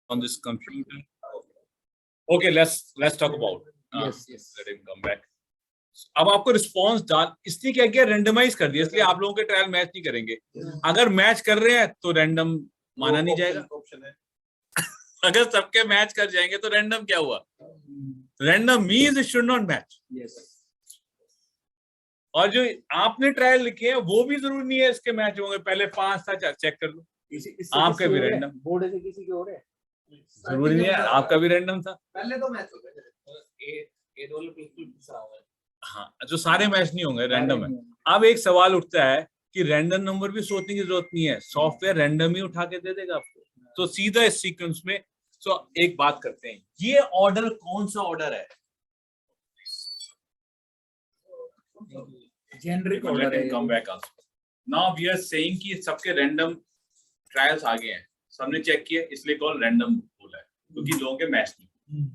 on this computer. Okay, let's talk about. Yes. Let him come back. अब आपको response डाल इसलिए क्या किया, रेंडमाइज कर दिया, इसलिए आप लोगों के ट्रायल मैच नहीं करेंगे। अगर मैच कर रहे हैं तो रैंडम माना नहीं जाएगा। अगर सबके मैच कर जाएंगे तो रैंडम क्या हुआ, random means it should not match. और जो आपने ट्रायल लिखे हैं वो भी जरूरी नहीं है इसके मैच होंगे, पहले 5 था चेक कर लो, आपका भी रैंडम बोर्ड से किसी के हो रहे जरूरी नहीं है, आपका भी रैंडम था पहले तो मैच हो गए, ए रोल बिल्कुल पिसा हुआ है। हाँ, जो सारे मैच नहीं होंगे, रैंडम है। अब एक सवाल उठता है कि रैंडम नंबर भी सोचने की जरूरत नहीं है, सॉफ्टवेयर रैंडम ही उठा के दे देगा आपको, तो सीधा इस सीक्वेंस में। तो एक बात करते हैं, ये ऑर्डर कौन सा ऑर्डर है, जेनरिक ऑर्डर है। Come back now we are saying कि सबके रैंडम ट्रायल्स आ गए हैं, सबने चेक किया, इसलिए कॉल रैंडम बोला है क्योंकि लोगों के मैच नहीं।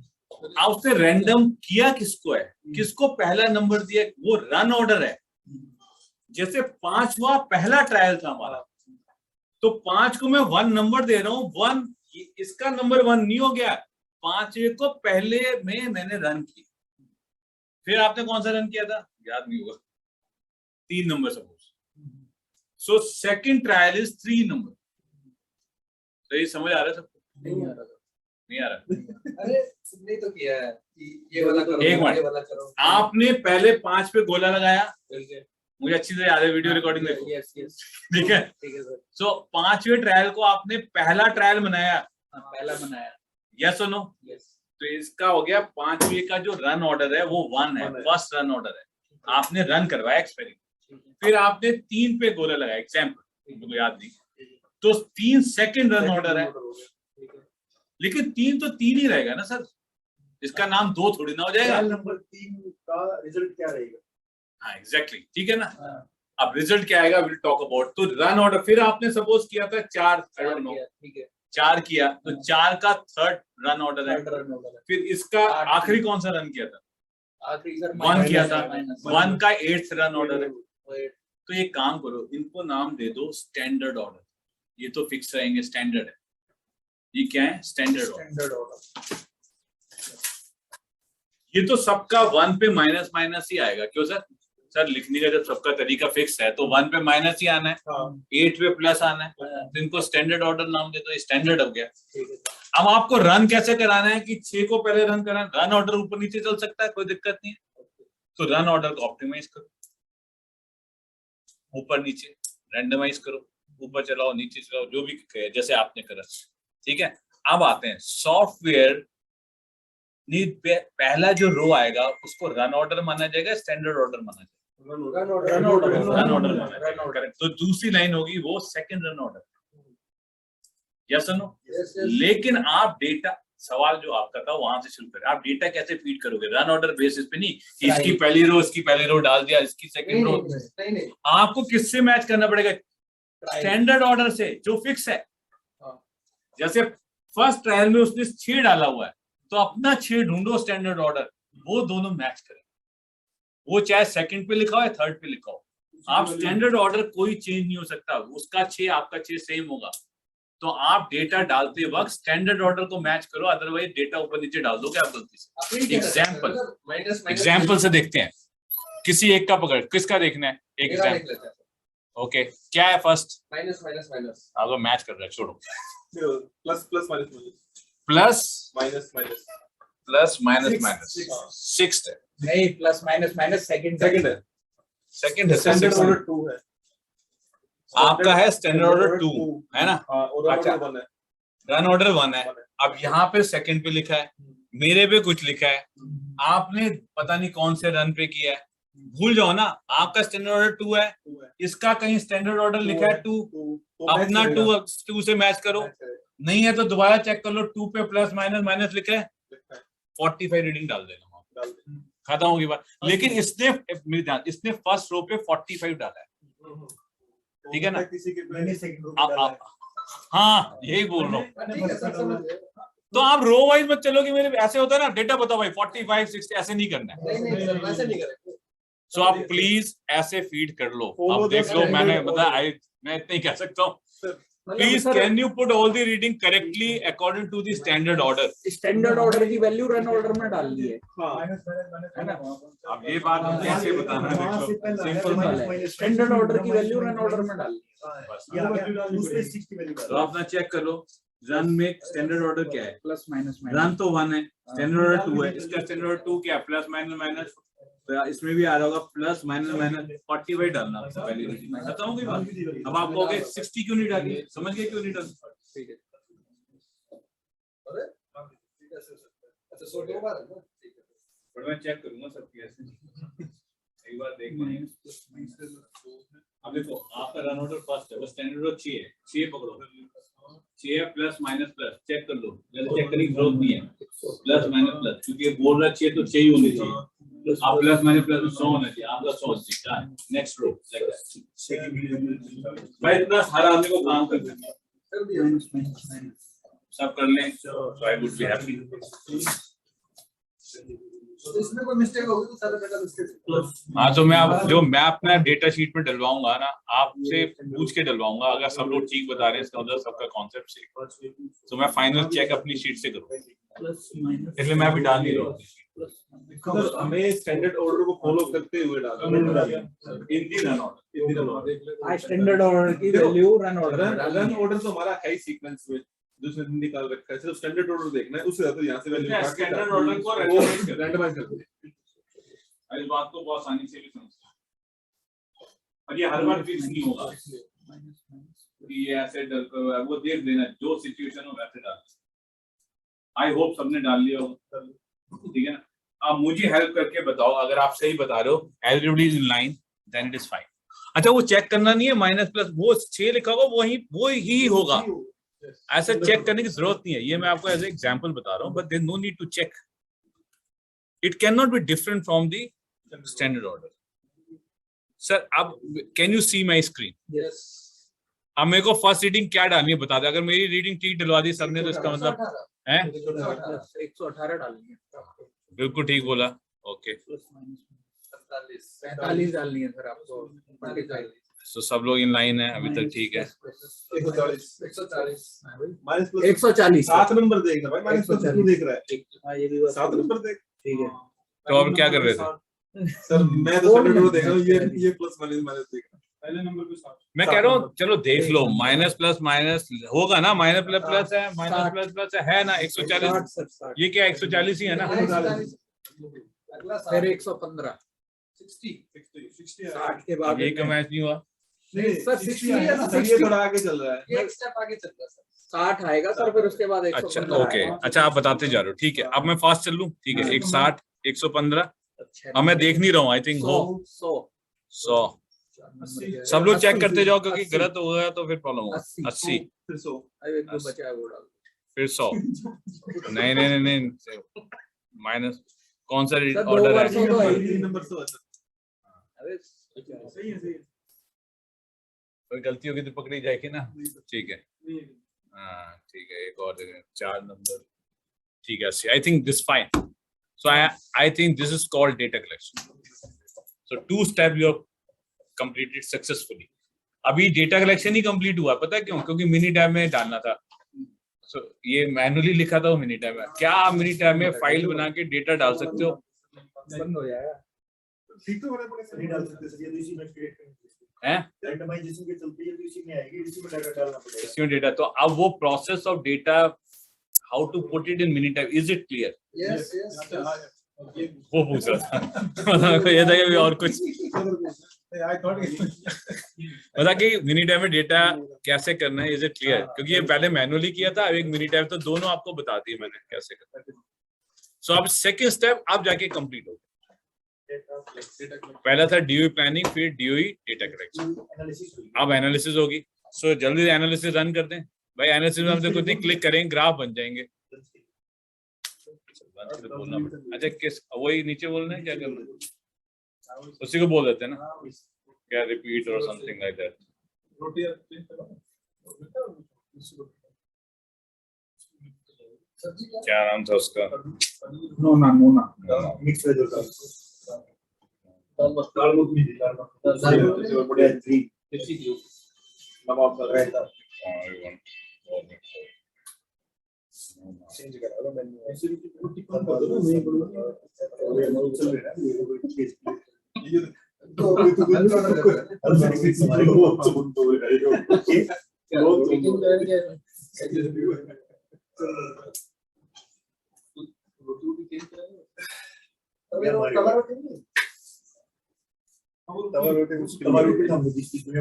अब उसने रैंडम किया किसको है, किसको पहला नंबर दिया, वो रन ऑर्डर है। जैसे 5वां पहला ट्रायल था हमारा, तो 5 को मैं 1 नंबर दे रहा हूं, 1 इसका नंबर 1 नहीं हो गया, 5वें को पहले में मैंने रन किया। फिर आपने कौन सा रन किया था याद नहीं होगा, 3 number suppose, so second trial is 3 number. तो ये समझ आ रहा है सबको? नहीं आ रहा अरे तुमने तो किया है कि ये वाला करो, एक मिनट, ये वाला करो। आपने पहले 5 पे गोला लगाया, मुझे अच्छी तरह याद है, वीडियो रिकॉर्डिंग देखो, ठीक है सर। सो 5वें ट्रायल को आपने पहला ट्रायल बनाया, पहला बनाया, यस और नो? तो इसका हो गया 5वें का जो रन ऑर्डर है वो 1 है, फर्स्ट रन ऑर्डर है, आपने रन करवाया एक्सपेरिमेंट। फिर आपने 3 पे गोला लगाया, एग्जाम्पल मुझे याद नहीं, तो 3 सेकंड रन ऑर्डर है, लेकिन 3 तो 3 ही रहेगा ना सर, इसका नाम 2 थोड़ी ना हो जाएगा। नंबर 3 का रिजल्ट क्या रहेगा? हाँ एग्जैक्टली, ठीक है ना। अब रिजल्ट क्या आएगा, विल टॉक अबाउट। तो रन ऑर्डर फिर आपने सपोज किया था 4, ठीक है 4 किया, तो 4 का थर्ड रन ऑर्डर है। फिर इसका आखिरी कौन सा रन किया था, आखिरी 1 किया था, 1 का 8th रन ऑर्डर है। तो ये काम करो, इनको नाम दे दो स्टैंडर्ड ऑर्डर, ये तो फिक्स रहेंगे, स्टैंडर्ड है। ये क्या है, स्टैंडर्ड ऑर्डर। ये तो सबका 1 पे माइनस माइनस ही आएगा, क्यों सर? सर लिखने का जब सबका तरीका फिक्स है तो 1 पे माइनस ही आना है, 8 पे प्लस आना है, तो इनको स्टैंडर्ड ऑर्डर नाम दे दो, स्टैंडर्ड हो गया। अब आपको रन कैसे कराना है कि 6 को पहले रन कराना, रन ऑर्डर ऊपर नीचे चल सकता है, कोई दिक्कत नहीं है। तो रन ऑर्डर को ऑप्टिमाइज करो, ऊपर नीचे रैंडमाइज करो, ऊपर चलाओ नीचे चलाओ, जो भी जैसे आपने करा, ठीक है। अब आते हैं सॉफ्टवेयर पहला जो रो आएगा उसको रन ऑर्डर माना जाएगा, स्टैंडर्ड ऑर्डर माना जाएगा, रन ऑर्डर माना जाएगा। तो दूसरी लाइन होगी वो सेकंड रन ऑर्डर, यस और नो? लेकिन आप डेटा, सवाल जो आपका था वहां से शुरू करें, आप डेटा कैसे फीड करोगे, रन ऑर्डर बेसिस पे नहीं, इसकी पहली रो, इसकी पहली रो डाल दिया, इसकी सेकंड रो, आपको किससे मैच करना पड़ेगा, स्टैंडर्ड ऑर्डर से जो फिक्स है। जैसे फर्स्ट ट्रायल में उसने 6 डाला हुआ है, तो अपना 6 ढूंढो स्टैंडर्ड ऑर्डर, वो दोनों मैच करें, वो चाहे सेकंड पे लिखा हो या थर्ड पे लिखा हो, आप स्टैंडर्ड ऑर्डर कोई चेंज नहीं हो सकता, उसका 6 आपका 6 सेम होगा। तो आप डेटा डालते वक्त स्टैंडर्ड ऑर्डर को मैच करो, अदरवाइज डेटा ऊपर नीचे डाल दोगे आप गलती से। एग्जाम्पल से देखते हैं, किसी एक का पकड़, किसका देखना है, एक एग्जाम्पल। ओके, क्या है फर्स्ट, माइनस माइनस माइनस, आपको मैच कर रहा है, छोड़ो, plus plus minus plus minus minus plus minus minus 6 है, नहीं प्लस माइनस माइनस सेकंड है, सेकंड है, स्टैंडर्ड ऑर्डर 2 है, आपका है स्टैंडर्ड ऑर्डर 2 है ना, और अच्छा, रन ऑर्डर 1 है, रन ऑर्डर 1 है। अब यहाँ पे सेकंड पे लिखा है, मेरे पे कुछ लिखा है, आपने पता नहीं कौन से रन पे किया है, भूल जाओ ना, आपका स्टैंडर्ड ऑर्डर 2 है, इसका कहीं स्टैंडर्ड ऑर्डर लिखा है 2, अपना 2 से मैच करो, नहीं है तो दोबारा चेक कर लो, 2 पे प्लस माइनस माइनस लिखा है, 45 रीडिंग डाल देगा, खत्म होगी बात। लेकिन इसने फर्स्ट रो पे 45 डाला है, ठीक है ना, हाँ यही बोल रहा हूँ। तो आप रो वाइज मत चलो कि मेरे ऐसे होता है ना, डेटा बताओ भाई 45 60, ऐसे नहीं करना है। सो आप प्लीज ऐसे फीड कर लो, आप देख लो, मैंने बताया, मैं इतना ही कह सकता हूँ, Please, can you put all the reading correctly according to the standard order? Standard order की वैल्यू रन ऑर्डर में डालनी है, है ना? अब ये बात मुझे कैसे बताना है, देखो सिंपल है, स्टैंडर्ड ऑर्डर की वैल्यू रन ऑर्डर में डालनी तो अपना चेक कर लो, रन में स्टैंडर्ड ऑर्डर क्या है? प्लस माइनस रन तो 1 है, स्टैंडर्ड ऑर्डर 2 है, इसका स्टैंडर्ड ऑर्डर 2 क्या है? प्लस माइनस माइनस, तो इसमें भी आ रहा होगा प्लस माइनस माइनस 40 वही डालना पहले रीडिंग में, खत्म हो गई बात। अब आप कहोगे 60 क्यों नहीं डाली, समझ गए क्यों नहीं डाली? ठीक है। पर मैं चेक करूंगा सब कैसे, एक बार देख लेंगे। अब देखो आपका रन ऑर्डर फर्स्ट है, बस स्टैंडर्ड ऑर्डर 6 है, 6 पकड़ो, 6 है प्लस माइनस प्लस, चेक कर लो, जल्दी चेक करने की जरूरत नहीं है, प्लस माइनस प्लस, क्योंकि ये बोल रहा है 6 तो 6 ही होनी चाहिए, आप प्लस माइनस प्लस में 100 होना चाहिए, आपका 100 चाहिए। नेक्स्ट रो भाई, इतना हर आदमी को काम करना है, सब कर लें तो आई वुड बी हैप्पी। इसमें कोई मिस्टेक होगी तो सारा डेटा मिस्टेक। हाँ, तो मैं अपना डेटा शीट में डलवाऊंगा ना, आपसे पूछ के डलवाऊंगा, अगर सब लोग ठीक बता रहे हैं इसका मतलब सबका कॉन्सेप्ट सही, तो मैं फाइनल चेक अपनी शीट से करूंगा, इसलिए मैं अभी डाल नहीं रहा हूँ। हमें स्टैंडर्ड ऑर्डर को फॉलो करते हुए डालना स्टैंडर्ड ऑर्डर की value run order run order तो हमारा है सीक्वेंस में दूसरे दिन निकाल रखा है, सिर्फ स्टैंडर्ड ऑर्डर देखना है, उससे ज्यादा यहाँ से वैल्यू स्टैंडर्ड ऑर्डर को रैंडमाइज कर दे। इस बात को बहुत आसानी से भी समझते हैं, और ये हर बार फिक्स नहीं होगा कि ये ऐसे डल कर, वो देख देना जो सिचुएशन हो वैसे डाल। आई होप सबने डाल लिया हो, ठीक है ना? आप मुझे हेल्प करके बताओ, अगर आप सही बता रहे हो, everybody is in line, then it is fine. अच्छा, वो चेक करना नहीं है, माइनस प्लस वो 6 लिखा होगा वो ही होगा, ऐसा चेक करने की जरूरत नहीं है। ये मैं आपको एज एग्जांपल बता रहा हूँ, but there no need to check, it can not be different from the standard order. Sir, अब can you see my screen? Yes. अब मेरे को फर्स्ट रीडिंग क्या डालनी है बता दे, अगर मेरी रीडिंग ठीक डलवा दी सबने तो इसका मतलब है 118 डालनी है, बिल्कुल ठीक बोला, ओके। 45 डालनी है सर आपको, 45। तो सब लोग इन लाइन है अभी तक, ठीक है। 140 7 नंबर देखना भाई, माइनस प्लस क्यों देख रहा है? हां, ये भी 7 नंबर देख, ठीक है। तो अब क्या कर रहे थे? सर मैं तो स्टैंडर्ड ऑर्डर देख रहा हूं, ये प्लस माइनस माइनस देख रहा हूं। पहले नंबर पे 7, मैं कह रहा हूँ चलो देख लो, माइनस प्लस माइनस होगा ना, माइनस प्लस प्लस है, माइनस प्लस प्लस है ना, 140, ये क्या 140 ही है ना, फिर 115 60 के बाद ये क्यों मैच नहीं हुआ? नहीं सर, 60 है ना, सर ये थोड़ा आगे चल रहा है, एक स्टेप आगे चल रहा है सर, 60 आएगा सर, फिर उसके बाद 115। अच्छा, ओके, अच्छा आप बताते जा रहे हो, ठीक है। अब मैं फास्ट चल लूं, ठीक है, 160 115, अब मैं देख नहीं रहा हूँ, आई थिंक हो 100। सब लोग चेक करते जाओ, क्योंकि गलत हो गया तो फिर प्रॉब्लम होगा। 80 फिर 100 बचा है वो डाल, फिर 100, नहीं माइनस कौन सा सर, ऑर्डर है? 3 नंबर 100 है सर। अरे सही है। कोई गलती होगी तो पकड़ी जाएगी ना, ठीक है। हाँ ठीक है, एक और 4 नंबर, ठीक है। I think this fine, so I think this is called data collection. So 2 step you have completed successfully. अभी डेटा कलेक्शन ही कंप्लीट हुआ, पता है क्यों? क्योंकि मिनी टैब में डालना था, सो ये मैनुअली लिखा था वो मिनी टैब में। क्या आप मिनी टैब में फाइल बना के डेटा डाल सकते हो? बंद हो जाएगा, ठीक तो होना पड़ेगा, नहीं डाल सकते सर, ये तो इसी में क्रिएट करेंगे हैं रैंडमाइजेशन के चलते ये तो इसी में आएगी, इसी में डाटा डालना पड़ेगा। इसमें डेटा, तो अब वो process of data, how to put it in Minitab, is it clear? Yes वो पूछ रहा था मतलब ये था कि और कुछ आई थॉट बता कि मिनी टैब में डेटा कैसे करना है, इज इट क्लियर? क्योंकि ये पहले मैनुअली किया था, अब एक मिनी टैब, तो दोनों आपको बता दिए मैंने कैसे करना है। सो अब सेकंड स्टेप आप जाके कंप्लीट हो, पहला था डीओई प्लानिंग, फिर डीओई डेटा कलेक्शन, अब एनालिसिस होगी। सो जल्दी एनालिसिस रन कर दें भाई। एनालिसिस में हम तो कुछ नहीं, क्लिक करेंगे ग्राफ बन जाएंगे। बोलना पड़ेगा, अच्छा किस वही नीचे बोलना है, क्या करना है उसी को बोल देते हैं ना, क्या रिपीट और समथिंग लाइक दैट। क्या नाम था उसका? नोना मिक्स वेज होता है, दाल मखनी चेंज करा लो मैंने ऐसे भी रोटी कम कर दो ना, नहीं करो ये अमाउंट चल रहा है ये तो अभी तो कुछ ऑर्डर कर रहा है हमारे को बहुत दो रहेगा लेकिन क्या रोटी चेंज करेंगे अभी वो तवा रोटी नहीं तवा रोटी मुश्किल हमारी रोटी हम जिस चीज में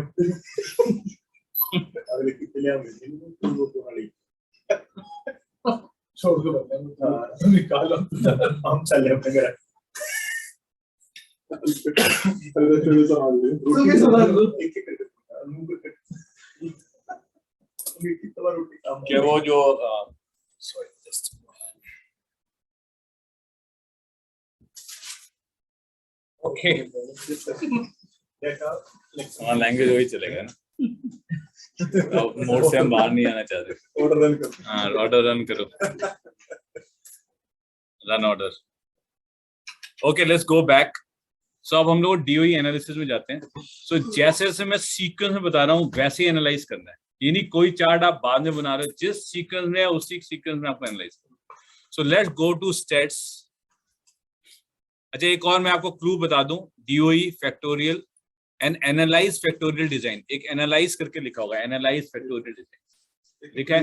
अगले कितने हम मिलेंगे वो तो हाली छोड़ दो बंदा निकालो हम चले अपने घर चलो संभाल ले रोटी संभाल लो एक एक करके तवा रोटी काम क्या वो जो sorry, just ओके हमारा लैंग्वेज वही चलेगा ना। अब मोड से हम बाहर नहीं आना चाहते। ऑर्डर रन कर हाँ, ऑर्डर रन करो, run order. Okay, let's go back. So अब हम लोग डीओई एनालिसिस में जाते हैं। सो जैसे जैसे मैं सीक्वेंस में बता रहा हूँ वैसे ही एनालाइज करना है, ये नहीं कोई चार्ट आप बाद में बना रहे हो, जिस सीक्वेंस में है उसी सीक्वेंस में आपको एनालाइज करना। So let's go to states. अच्छा, एक और मैं आपको क्लू बता दूं, DOE factorial and analyse factorial design, एक एनालाइज करके लिखा होगा, एनालाइज फैक्टोरियल डिजाइन लिखा है।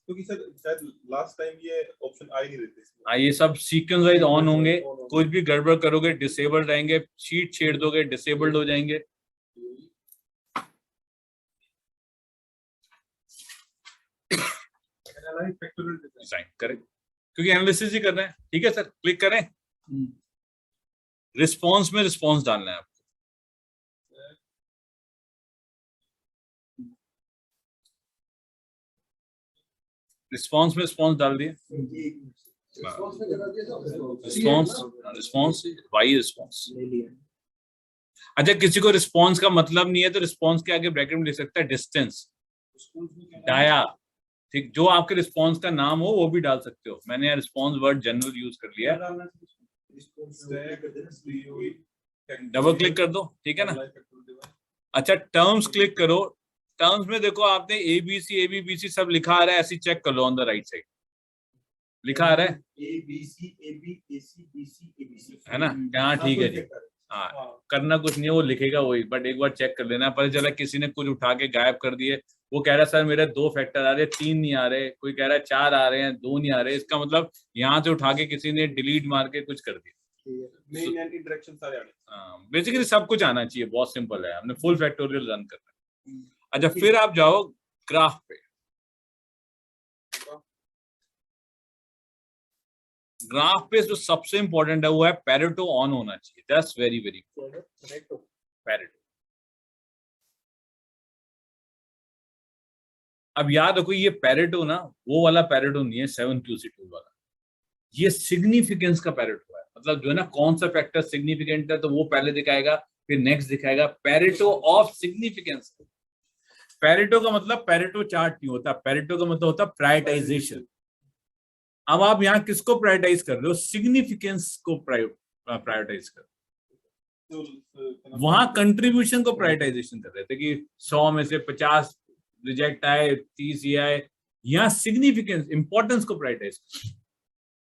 क्योंकि सर शायद लास्ट टाइम ये ऑप्शन आ ही नहीं रहे थे इसमें। हाँ, ये सब सीक्वेंस वाइज ऑन होंगे, कुछ भी गड़बड़ करोगे डिसेबल्ड रहेंगे, शीट छेड़ दोगे डिसेबल्ड हो जाएंगे। एनालाइज फैक्टोरियल डिजाइन करेक्ट, क्योंकि एनालिसिस ही कर रहे हैं। ठीक है सर, क्लिक करें। रिस्पॉन्स में रिस्पॉन्स डालना है आपको। रिस्पॉन्स में रिस्पॉन्स डाल दिए, रिस्पॉन्स रिस्पॉन्स वाई रिस्पॉन्स। अच्छा, किसी को रिस्पॉन्स का मतलब नहीं है तो रिस्पॉन्स के आगे ब्रैकेट में लिख सकता है डिस्टेंस, डाया। ठीक, जो आपके रिस्पॉन्स का नाम हो वो भी डाल सकते हो। मैंने यहाँ रिस्पॉन्स वर्ड जनरल यूज कर लिया, डबल क्लिक कर दो, ठीक है ना। अच्छा, टर्म्स क्लिक करो। टर्म्स में देखो आपने एबीसी सब लिखा आ रहा है, ऐसे चेक कर लो ऑन द राइट साइड लिखा आ रहा है, है ना। हाँ ठीक है जी, हाँ करना कुछ नहीं है, वो लिखेगा वही, बट एक बार चेक कर लेना। पता चला किसी ने कुछ उठा के गायब कर दिए, वो कह रहा है सर मेरे 2 फैक्टर आ रहे हैं, 3 नहीं आ रहे, कोई कह रहा है 4 आ रहे हैं, 2 नहीं आ रहे। इसका मतलब यहाँ से उठा के किसी ने डिलीट मार के कुछ कर दिया। मेन एंड इंटरेक्शन सारे आने। हाँ, बेसिकली सब कुछ आना चाहिए, बहुत सिंपल है। हमने फुल फैक्टोरियल रन करना है। अच्छा, फिर आप जाओ ग्राफ पे। ग्राफ पे जो सबसे इंपॉर्टेंट है वो है पैरेटो ऑन होना चाहिए। That's very very Pareto. अब याद रखो, ये पैरेटो ना वो वाला पैरेटो नहीं है 7QC टूल वाला, ये सिग्निफिकेंस का पैरेटो है। मतलब जो है ना, कौन सा फैक्टर सिग्निफिकेंट है तो वो पहले दिखाएगा, फिर नेक्स्ट दिखाएगा। Pareto of significance. पैरेटो का मतलब पैरेटो चार्ट नहीं होता, पैरेटो का मतलब होता प्रायोरिटाइजेशन। अब आप यहाँ किसको प्रायोरिटाइज कर रहे हो? सिग्निफिकेंस को प्रायोरिटाइज कर रहे हो। वहां कंट्रीब्यूशन को प्रायोरिटाइजेशन कर रहे थे कि 100 में से 50 रिजेक्ट आए, 30 ये आए। यहाँ सिग्निफिकेंस, इंपॉर्टेंस को प्रायोरिटाइज कर,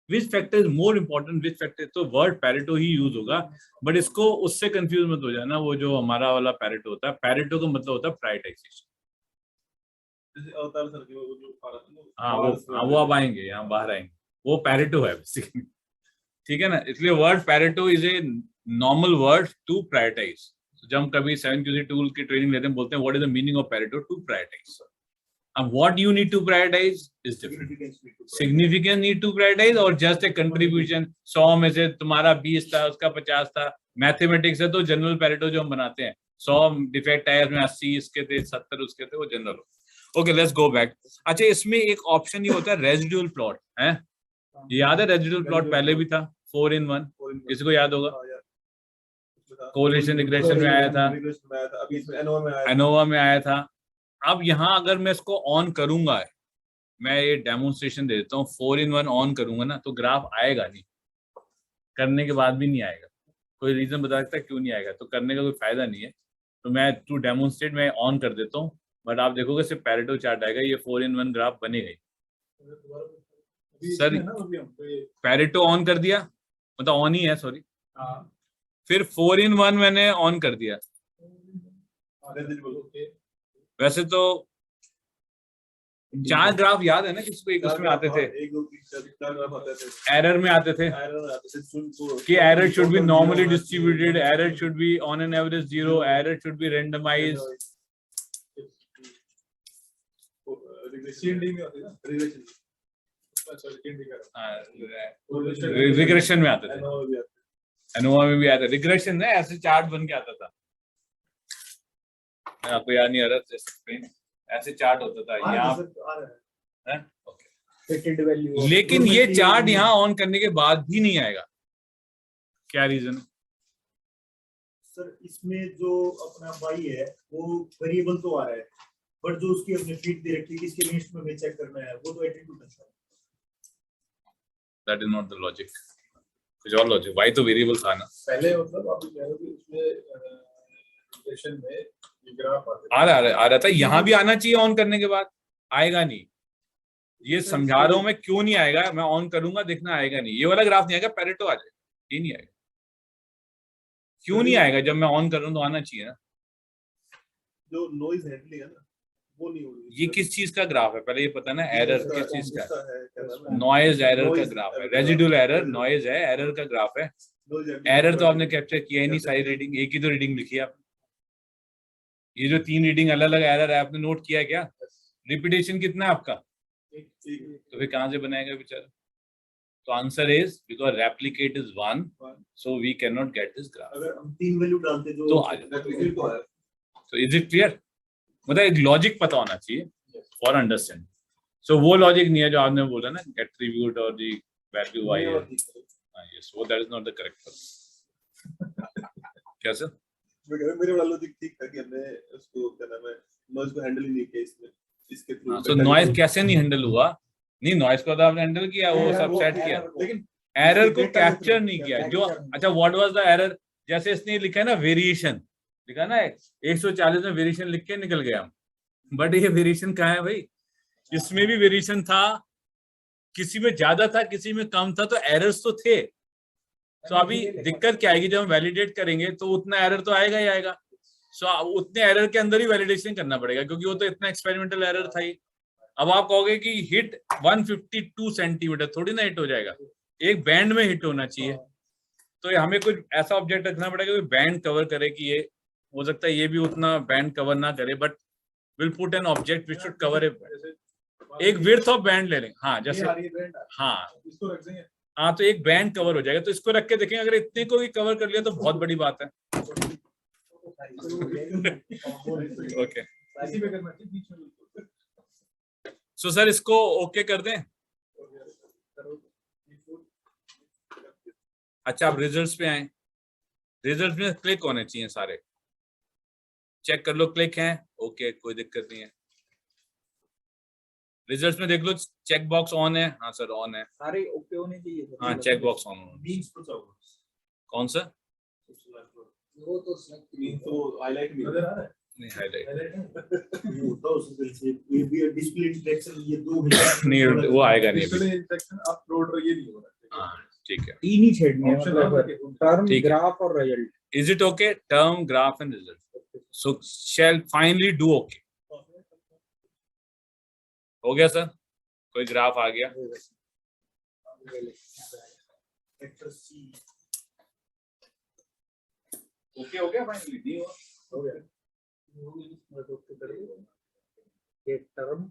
which factor is more important, which factor. तो वर्ड पैरेटो ही यूज होगा, बट इसको उससे कंफ्यूज मत हो जाना। वो जो हमारा वाला पैरेटो होता है, पैरेटो का मतलब होता है प्रायोरिटाइजेशन। हाँ वो अब आएंगे, यहाँ बाहर आएंगे, वो पैरेटो है बेसिकली। ठीक है ना, इसलिए word Pareto is a normal word to prioritise. जब हम कभी 7QC टूल की ट्रेनिंग लेते हैं, बोलते हैं what is the meaning of Pareto? To prioritize. अब what you need to prioritize is different. Significance need to prioritize और जस्ट ए कंट्रीब्यूशन। 100 में से तुम्हारा 20 था, उसका 50 था। मैथमेटिक्स है तो जनरल पैरेटो जो हम बनाते हैं, 100 डिफेक्ट आया, उसमें 80 इसके थे, 70 उसके थे, वो जनरल हो। Okay, let's go back. अच्छा, इसमें एक ऑप्शन ये होता है रेजिडुअल प्लॉट है, याद है? रेजिडुअल प्लॉट पहले भी था 4 in 1, किसी को याद होगा? कोरिलेशन रिग्रेशन में आया था, एनोवा में आया था। अब यहाँ अगर मैं इसको ऑन करूंगा, मैं ये डेमोन्स्ट्रेशन दे देता हूँ, 4 in 1 ऑन करूंगा ना तो ग्राफ आएगा नहीं, करने के बाद भी नहीं आएगा। कोई रीजन बता सकता है क्यों नहीं आएगा? तो करने का कोई फायदा नहीं है। तो मैं टू डेमोन्स्ट्रेट मैं ऑन कर देता हूँ, बट आप देखोगे सिर्फ पैरेटो चार्ट आएगा, ये 4-in-1 ग्राफ बनेगा। सर सर पैरेटो ऑन कर दिया, मतलब ऑन ही है, सॉरी, हाँ फिर 4-in-1 मैंने ऑन कर दिया। वैसे तो 4 ग्राफ याद है ना किसी को, एक उसमें आते थे, 1 2 3 4 ग्राफ आते थे, एरर में आते थे एरर आते थे, कि error should be normally distributed, error should be on an average 0, error should be randomised. C&D में होती है ना, रिग्रेशन रिग्रेशन में आते थे, एनोवा में भी आता, रिग्रेशन ना ऐसे चार्ट बन के आता था, आपको याद नहीं आ रहा, ऐसे चार्ट होता था यहाँ, लेकिन ये चार्ट यहाँ ऑन करने के बाद भी नहीं आएगा, क्या रीजन है? सर इसमें जो अपना बाई है वो वेरिएबल तो आ रहा है, बट जो उसकी अपने फीड दे रखी है किसके लिस्ट में चेक करना है वो तो एटीट्यूड है। That is not the logic, कुछ और लॉजिक, वाई तो वेरिएबल था ना पहले, मतलब आप कह रहे हो कि उसमें रिलेशन में ये ग्राफ आ रहा था, यहाँ भी आना चाहिए ऑन करने के बाद, आएगा नहीं, ये समझा रहा हूं मैं क्यों नहीं आएगा, मैं ऑन करूंगा देखना आएगा नहीं, ये वाला ग्राफ नहीं आएगा, पैरेटो आ जाएगा, ये नहीं आएगा। क्यों नहीं आएगा? जब मैं ऑन कर रहा हूं तो आना चाहिए ना। जो नॉइज हैंडलिंग है ना वो नहीं हो रही। ये किस चीज का ग्राफ है पहले ये पता ना, एरर किस चीज का है? है? नॉइज एरर का ग्राफ है, रेजिडुअल एरर नॉइज है, एरर का ग्राफ है। एरर तो आपने कैप्चर किया ही नहीं, सारी रीडिंग एक ही तो रीडिंग लिखी है आपने, ये जो 3 रीडिंग अलग अलग एरर है आपने नोट किया क्या? रिपीटेशन कितना है आपका? तो फिर कहां से बनाएगा बेचारा? तो answer is because replicate is 1, so we can not get this graph. अगर हम 3 वैल्यू डालते जो तो आ जाता, तो इज इट क्लियर? मतलब एक लॉजिक पता होना चाहिए फॉर अंडरस्टैंड। सो वो लॉजिक नहीं है जो आपने बोला ना, गेट ट्रिब्यूट और दी वैल्यू आई है, यस वो that is not the correct. क्या सर? मेरे वाला लॉजिक ठीक था कि हमने उसको क्या नाम है नॉइज को हैंडल ही नहीं किया इसमें, इसके थ्रू। तो नॉइज कैसे नहीं हैंडल हुआ? नहीं, नॉइज को तो आपने हैंडल किया, वो सब सेट किया, लेकिन एरर को कैप्चर नहीं किया। जो अच्छा व्हाट वाज द एरर? जैसे इसने लिखा है ना वेरिएशन, लिखा ना 140 में वेरिएशन लिख के निकल गया, बट ये वेरिएशन कहाँ है भाई? इसमें भी वेरिएशन था, किसी में ज्यादा था किसी में कम था, तो एरर्स तो थे। तो अभी दिक्कत क्या आएगी? जब हम वैलिडेट करेंगे तो उतना एरर तो आएगा ही आएगा। सो उतने एरर के अंदर ही वैलिडेशन करना पड़ेगा, क्योंकि वो तो इतना एक्सपेरिमेंटल एरर था ही। अब आप कहोगे कि हिट 152 सेंटीमीटर, थोड़ी ना हिट हो जाएगा, एक बैंड में हिट होना चाहिए। तो हमें कुछ ऐसा ऑब्जेक्ट रखना पड़ेगा कि बैंड कवर करे, कि ये हो सकता है ये भी उतना बैंड कवर ना करे, but will put an object which should cover एक विड्थ ऑफ बैंड ले लेंगे। हाँ जैसे, हाँ इसको रख देंगे, हाँ तो एक बैंड कवर हो जाएगा। तो इसको रख के देखेंगे, अगर इतने को भी कवर कर लिया तो बहुत बड़ी बात है। ओके इसी में करना चाहिए, बीच में। सो सर इसको ओके कर दें। अच्छा आप रिजल्ट्स पे आए, रिजल्ट्स में क्लिक होने चाहिए सारे, चेक कर लो क्लिक हैं, ओके कोई दिक्कत नहीं है। रिजल्ट्स में देख लो चेक बॉक्स ऑन है, हाँ सर ऑन है, सारे ओके होने चाहिए। हाँ चेक बॉक्स ऑन। बीच को चाहो कौन सा? वो तो सिलेक्ट तो हाईलाइट भी नजर आ रहा है, नहीं हाईलाइट ये होता है उससे से ये भी डिस्प्ले इंटरेक्शन, ये दो नहीं, वो आएगा नहीं अभी। डिस्प्ले इंटरेक्शन अपलोड ये नहीं हो रहा हाँ ठीक है, तीन ही छेड़ने हैं, ऑप्शन मतलब टर्म ठीक है। ग्राफ और result. Is it okay? Term graph and result, so shall finally do okay. हो गया सर, कोई ग्राफ आ गया? वेक्टर सी ओके हो गया फाइनली? नहीं हुआ? हो गया, ये टर्म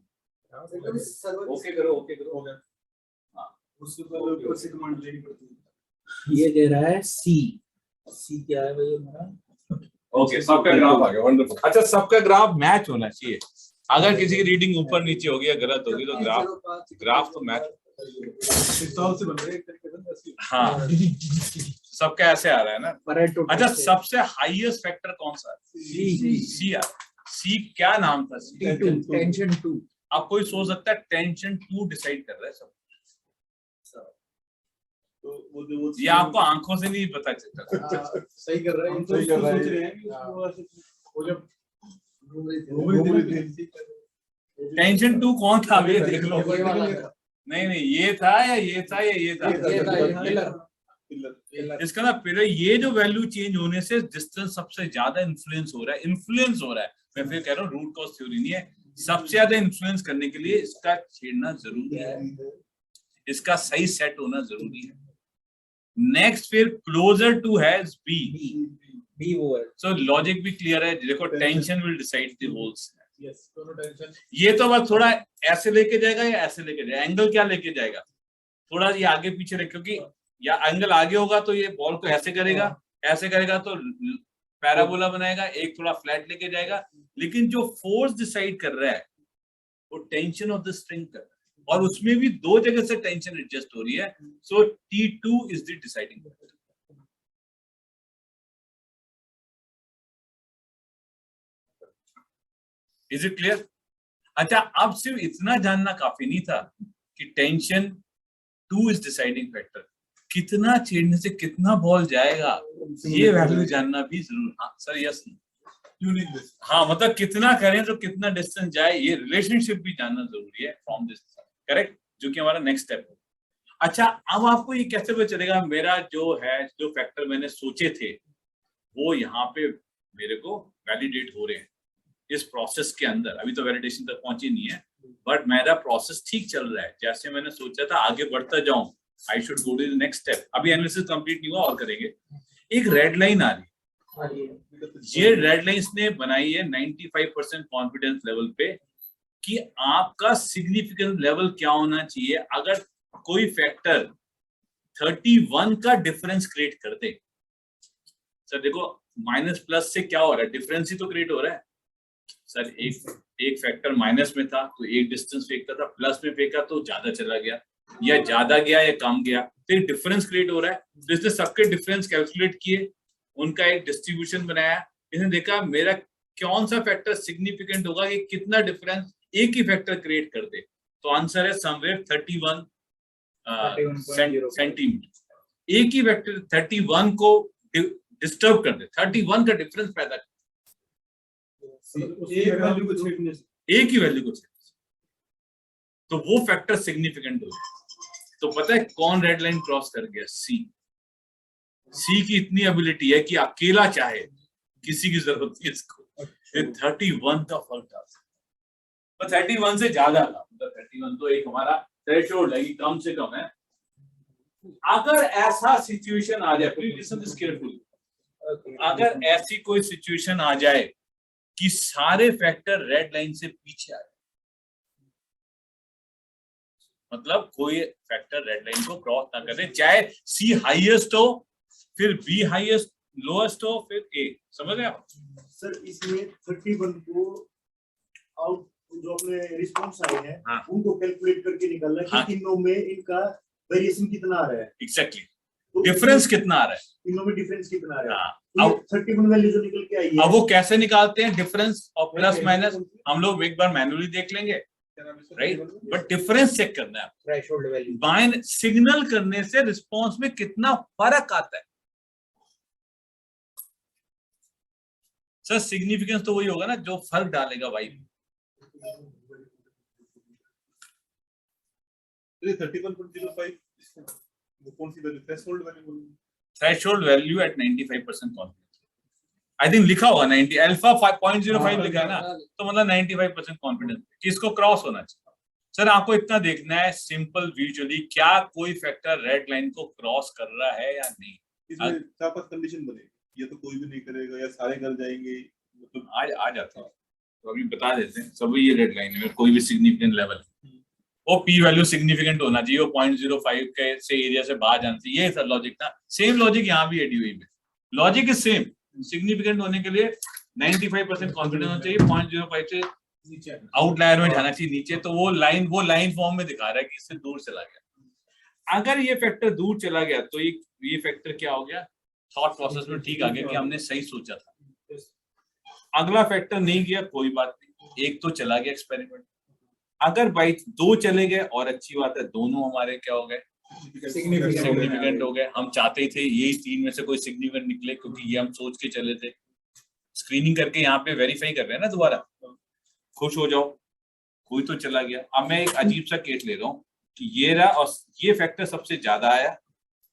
ओके करो, ओके करो, हो गया। उसके बाद ऊपर से कमांड लेनी पड़ती है। ये दे रहा है सी, सी क्या है भाई हमारा? ओके सबका ग्राफ आ गया, वंडरफुल। अच्छा सबका ग्राफ मैच होना चाहिए, अगर किसी की रीडिंग ऊपर नीचे होगी या गलत होगी तो ग्राफ तो मैच। साल से बन रहे हैं एक तरीके से ऐसे। हाँ सबका ऐसे आ रहा है ना। अच्छा सबसे हाईएस्ट फैक्टर कौन सा है? सी यार, सी क्या नाम था? टेंशन 2। अब कोई सोच सकता है टेंशन 2 डिसाइड कर रहा है सब, तो वो जो वो ये आपको आंखों से नहीं पता चलता। सही कर रहे हैं, सही कर रहे हैं। सोच रहे हैं कि उसको वो जब टेंशन 2 कौन था ये देख लो। ये वाला था। नहीं ये था या ये था या ये था, ये था, ये था। पिलर इसका ना फिर ये जो वैल्यू चेंज होने से डिस्टेंस सबसे ज्यादा इन्फ्लुएंस हो रहा है। मैं फिर कह रहा हूँ रूट कॉज थ्योरी नहीं है, सबसे ज्यादा इन्फ्लुएंस करने के लिए इसका छेड़ना जरूरी है, इसका सही सेट होना जरूरी है। नेक्स्ट फिर क्लोजर टू हैज बी वो है। सो लॉजिक भी क्लियर है। देखो tension will decide the holes. Yes, दोनों टेंशन। ये तो बस थोड़ा ऐसे लेके जाएगा या ऐसे लेके जाएगा, एंगल क्या लेके जाएगा, थोड़ा ये आगे पीछे रखे, क्योंकि या एंगल आगे होगा तो ये बॉल को ऐसे करेगा तो पैराबोला बनाएगा, एक थोड़ा फ्लैट लेके जाएगा। लेकिन जो फोर्स डिसाइड कर रहा है वो टेंशन ऑफ द स्ट्रिंग कर रहा है, और उसमें भी 2 जगह से टेंशन एडजस्ट हो रही है। सो T2 is the deciding factor. Is it clear? अच्छा, अब सिर्फ इतना जानना काफी नहीं था कि टेंशन 2 इज डिसाइडिंग फैक्टर, कितना छेड़ने से कितना बॉल जाएगा ये वैल्यू जानना भी जरूर। हाँ सर, यस हाँ, मतलब कितना करें तो कितना डिस्टेंस जाए, ये रिलेशनशिप भी जानना जरूरी है फ्रॉम दिस, करेक्ट, जो कि हमारा नेक्स्ट स्टेप है। अच्छा, अब आपको ये कैसे पता चलेगा मेरा जो फैक्टर मैंने सोचे थे वो यहाँ पे मेरे को वैलिडेट हो रहे हैं इस प्रोसेस के अंदर? अभी तो वैलिडेशन तक पहुंची नहीं है, बट मेरा प्रोसेस ठीक चल रहा है, जैसे मैंने सोचा था आगे बढ़ता जाऊं। I should go to the next step. अभी एनालिसिस कंप्लीट नहीं हुआ और करेंगे। एक रेड लाइन आ रही है, ये रेड लाइन ने बनाई है 95% कॉन्फिडेंस लेवल पे कि आपका सिग्निफिकेंस लेवल क्या होना चाहिए अगर कोई फैक्टर 31 का डिफरेंस क्रिएट कर दे। सर देखो, माइनस प्लस से क्या हो रहा है, डिफरेंस ही तो क्रिएट हो रहा है। सर एक फैक्टर माइनस में था तो एक डिस्टेंस फेंकता था, प्लस में फेंका तो ज्यादा चला गया, या ज्यादा गया या कम गया, तो एक डिफरेंस क्रिएट हो रहा है। तो इसने सबके डिफरेंस कैलकुलेट किए, उनका एक डिस्ट्रीब्यूशन बनाया, इसने देखा मेरा कौन सा फैक्टर सिग्निफिकेंट होगा कि कितना डिफरेंस एक ही फैक्टर क्रिएट कर दे। तो आंसर है समवेयर 31 सेंटीमीटर। एक ही फैक्टर 31 को डिस्टर्ब कर दे, 31 का डिफरेंस पैदा कर, एक ही वैल्यू को छेड़ने से, तो वो फैक्टर सिग्निफिकेंट हो जाए। तो पता है कौन रेड लाइन क्रॉस कर गया? सी की इतनी एबिलिटी है कि अकेला चाहे, किसी की जरूरत नहीं इसको। 31 का फर्क था, तो 31 से ज्यादा था, मतलब 31 तो एक हमारा थ्रेशोल्ड है कि कम से कम है। अगर ऐसा सिचुएशन आ जाए, प्लीज लिसन दिस केयरफुली, अगर ऐसी कोई सिचुएशन आ जाए कि सारे फैक्टर रेड लाइन से पीछे आ जाए, मतलब कोई फैक्टर रेड लाइन को क्रॉस ना करे, चाहे सी हाईएस्ट हो, फिर बी हाईएस्ट, लोएस्ट हो, फिर ए, समझ रहे आप? सर इसमें 31 को आउट जो अपने रिस्पॉन्स आए हैं, हाँ, उनको कैलकुलेट करके निकालना है हाँ, कि तीनों में इनका वेरिएशन कितना आ रहा है, एग्जैक्टली तो डिफरेंस कितना आ रहा है, तीनों में डिफरेंस कितना आ रहा है। हाँ। तो 31 वैल्यू जो निकल के आई है, अब वो कैसे निकालते हैं डिफरेंस और प्लस माइनस, हम लोग एक बार मैन्युअली देख लेंगे, राइट, बट डिफरेंस चेक करना है, थ्रेशोल्ड वैल्यू बाइन सिग्नल करने से रिस्पॉन्स में कितना फर्क आता है। सर सिग्निफिकेंस तो वही होगा ना जो फर्क डालेगा भाई। 31.05 वो कौन सी value, threshold value? Threshold value at 95% confidence, I think लिखा होगा 90, अल्फा 5.05 लिखा है ना, तो मतलब 95% कॉन्फिडेंस कि इसको क्रॉस होना चाहिए। सर आपको इतना देखना है सिंपल विजुअली, क्या कोई फैक्टर रेड लाइन को क्रॉस कर रहा है या नहीं। इसमें 4-5 कंडीशन बनेगी, ये तो कोई भी नहीं करेगा या सारे कर जाएंगे, मतलब आज आ जाते हैं, तो अभी बता देते हैं सब। ये रेड लाइन है, कोई भी सिग्निफिकेंट लेवल, वो पी वैल्यू सिग्निफिकेंट होना चाहिए, वो 0.05 के से एरिया से बाहर जाना चाहिए, ये सर लॉजिक था। सेम लॉजिक यहाँ भी है डीओई में, लॉजिक इज सेम। सिग्निफिकेंट होने के लिए 95% कॉन्फिडेंस होना चाहिए, 0.05 से आउटलायर में जाना चाहिए नीचे, तो वो लाइन फॉर्म में दिखा रहा है कि इससे दूर चला गया। अगर ये फैक्टर दूर चला गया तो ये फैक्टर क्या हो गया, थॉट प्रोसेस में ठीक आ गया कि हमने सही सोचा था। अगला फैक्टर नहीं गया कोई बात नहीं, एक तो चला गया एक्सपेरिमेंट। अगर बाई 2 चले गए और अच्छी बात है, दोनों हमारे क्या हो गए, सिग्निफिकेंट हो गए। हम चाहते थे यही 3 में से कोई सिग्निफिकेंट निकले, क्योंकि ये हम सोच के चले थे। स्क्रीनिंग करके यहाँ पे वेरीफाई कर रहे हैं ना दोबारा, खुश हो जाओ, कोई तो चला गया। अब मैं एक अजीब सा केस ले रहा हूँ कि ये रहा और ये फैक्टर सबसे ज्यादा आया,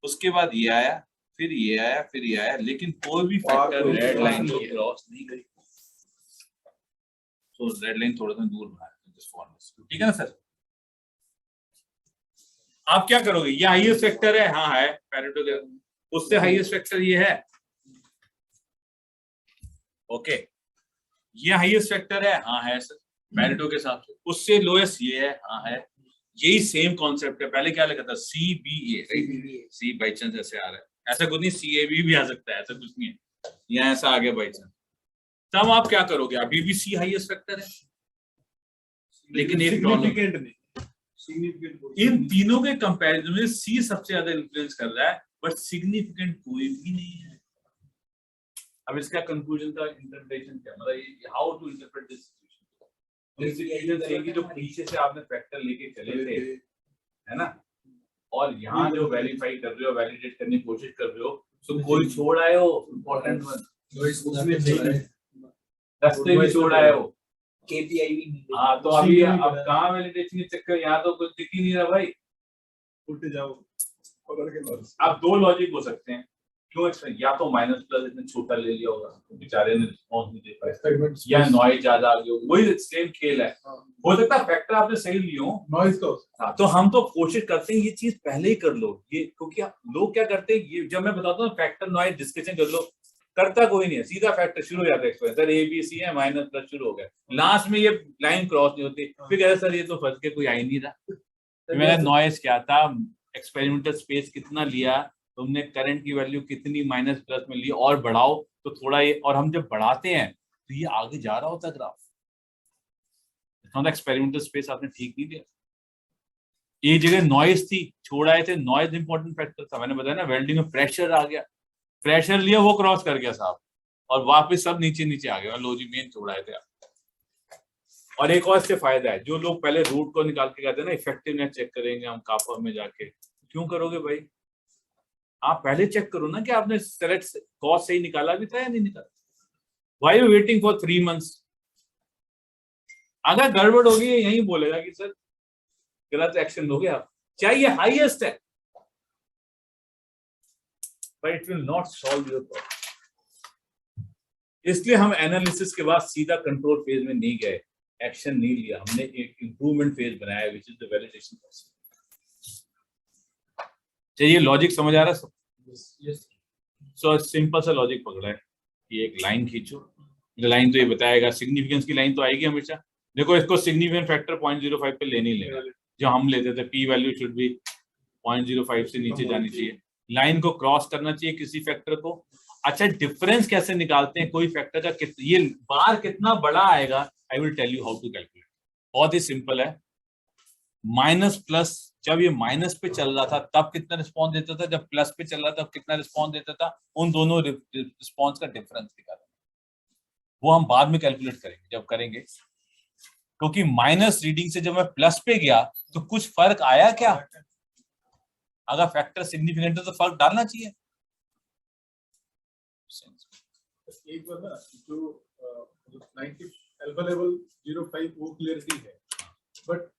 उसके बाद ये आया, फिर ये आया, फिर ये आया, लेकिन कोई भी फैक्टर रेड लाइन को क्रॉस नहीं करी। तो रेड लाइन थोड़ा सा दूर बनाया ठीक है ना सर। आप क्या करोगे, ये हाईएस्ट फैक्टर है, हाँ है पैरेटो के, उससे हाईएस्ट फैक्टर ये है, ओके ये हाईएस्ट फैक्टर है, हाँ है सर पैरेटो के हिसाब से, उससे लोएस्ट ये है, हाँ है। यही सेम कॉन्सेप्ट है, पहले क्या लिखा था CBA, right, C by chance ऐसे आ रहा है, ऐसा कुछ नहीं, CAB भी आ सकता है, ऐसा कुछ नहीं है, यहाँ ऐसा आ गया बाई चांस। तब आप क्या करोगे, अभी भी C हाईएस्ट फैक्टर है, लेकिन एक सिग्निफिकेंट नहीं, इन तीनों के कंपैरिजन में C सबसे ज्यादा इन्फ्लुएंस कर रहा है, बट सिग्निफिकेंट कोई भी नहीं है। अब इसका कंक्लूजन का इंटरप्रिटेशन क्या, मतलब how to interpret this situation, जो पीछे से आपने फैक्टर लेके चले थे, है ना, और यहाँ जो वेरीफाई कर रहे हो, वैलिडेट करने की कोशिश कर रहे हो, तो कोई छोड़ आए हो इम्पोर्टेंट वन, रास्ते भी छोड़ आए हो, KPI भी नहीं। हाँ तो अभी अब कहाँ वैलिडेशन के चक्कर, यहाँ तो कुछ दिख ही नहीं रहा भाई, उल्टे जाओ पकड़ के बस। अब दो लॉजिक हो सकते हैं, क्यों या तो माइनस प्लस इसने छोटा ले लिया होगा तो बेचारे ने रिस्पॉन्स नहीं दे पाए, या नॉइज ज्यादा आ गया, वही सेम खेल है, हो सकता है फैक्टर आपने सही लियो नॉइज का हाँ, तो हम तो कोशिश करते हैं ये चीज पहले ही कर लो, ये क्योंकि लोग क्या करते हैं, ये जब मैं बताता हूँ फैक्टर नॉइज डिस्कशन कर लो, करता कोई नहीं है, सीधा फैक्टर शुरू हो जाता है एक्सप्लेन, सर ABC है माइनस प्लस शुरू हो गया, लास्ट में ये लाइन क्रॉस नहीं होती, फिर कहते सर ये तो फंस के कोई आ ही नहीं रहा, मेरा नॉइज क्या था, एक्सपेरिमेंटल स्पेस कितना लिया तुमने, करंट की वैल्यू कितनी माइनस प्लस में ली, और बढ़ाओ तो थोड़ा ये, और हम जब बढ़ाते हैं तो ये आगे जा रहा होता ग्राफ, एक्सपेरिमेंटल स्पेस आपने ठीक नहीं दिया, एक जगह नॉइज थी छोड़ आए थे, नॉइज इंपॉर्टेंट फैक्टर था, मैंने बताया ना, वेल्डिंग में प्रेशर आ गया, प्रेशर लिया वो क्रॉस कर गया साहब, और वापस सब नीचे नीचे आ गया, लो जी मेन छोड़ आए थे आप। और एक और इससे फायदा है, जो लोग पहले रूट को निकाल के कहते हैं ना इफेक्टिवनेस चेक करेंगे हम काफा में जाके, क्यों करोगे भाई, आप पहले चेक करो ना कि आपने सेलेक्ट कॉस्ट सही निकाला भी था या नहीं निकाला, why you waiting for 3 months, अगर गड़बड़ होगी यही बोलेगा कि सर गलत एक्शन लोगे आप, चाहिए हाईएस्ट है, but it will not solve your problem। इसलिए हम एनालिसिस के बाद सीधा कंट्रोल फेज में नहीं गए, एक्शन नहीं लिया, हमने एक इंप्रूवमेंट फेज बनाया which is the validation process. चलिए लॉजिक समझ आ रहा है सब? सो सिंपल सा लॉजिक पकड़ा है कि एक लाइन खींचो, लाइन तो ये बताएगा, सिग्निफिकेंस की लाइन तो आएगी हमेशा, देखो इसको सिग्निफिकेंट फैक्टर 0.05 पे लेने ही लेगा, जो हम लेते थे पी वैल्यू शुड बी 0.05 से नीचे जानी चाहिए, लाइन को क्रॉस करना चाहिए किसी फैक्टर को। अच्छा डिफरेंस कैसे निकालते हैं कोई फैक्टर का, ये बार कितना बड़ा आएगा, I will tell you how to calculate, बहुत ही सिंपल है, माइनस प्लस, जब ये माइनस पे चल रहा था तब कितना रिस्पॉन्स देता था, जब प्लस पे चल रहा था तब कितना रिस्पॉन्स देता था, उन दोनों रिस्पॉन्स का डिफरेंस निकालना, वो हम बाद में कैलकुलेट करेंगे जब करेंगे, क्योंकि माइनस रीडिंग से जब मैं प्लस पे गया तो कुछ फर्क आया क्या, अगर फैक्टर सिग्निफिकेंट है तो फर्क डालना चाहिए। एक बार ना जो 90 अल्फा लेवल 05 वो क्लियरिटी है, बट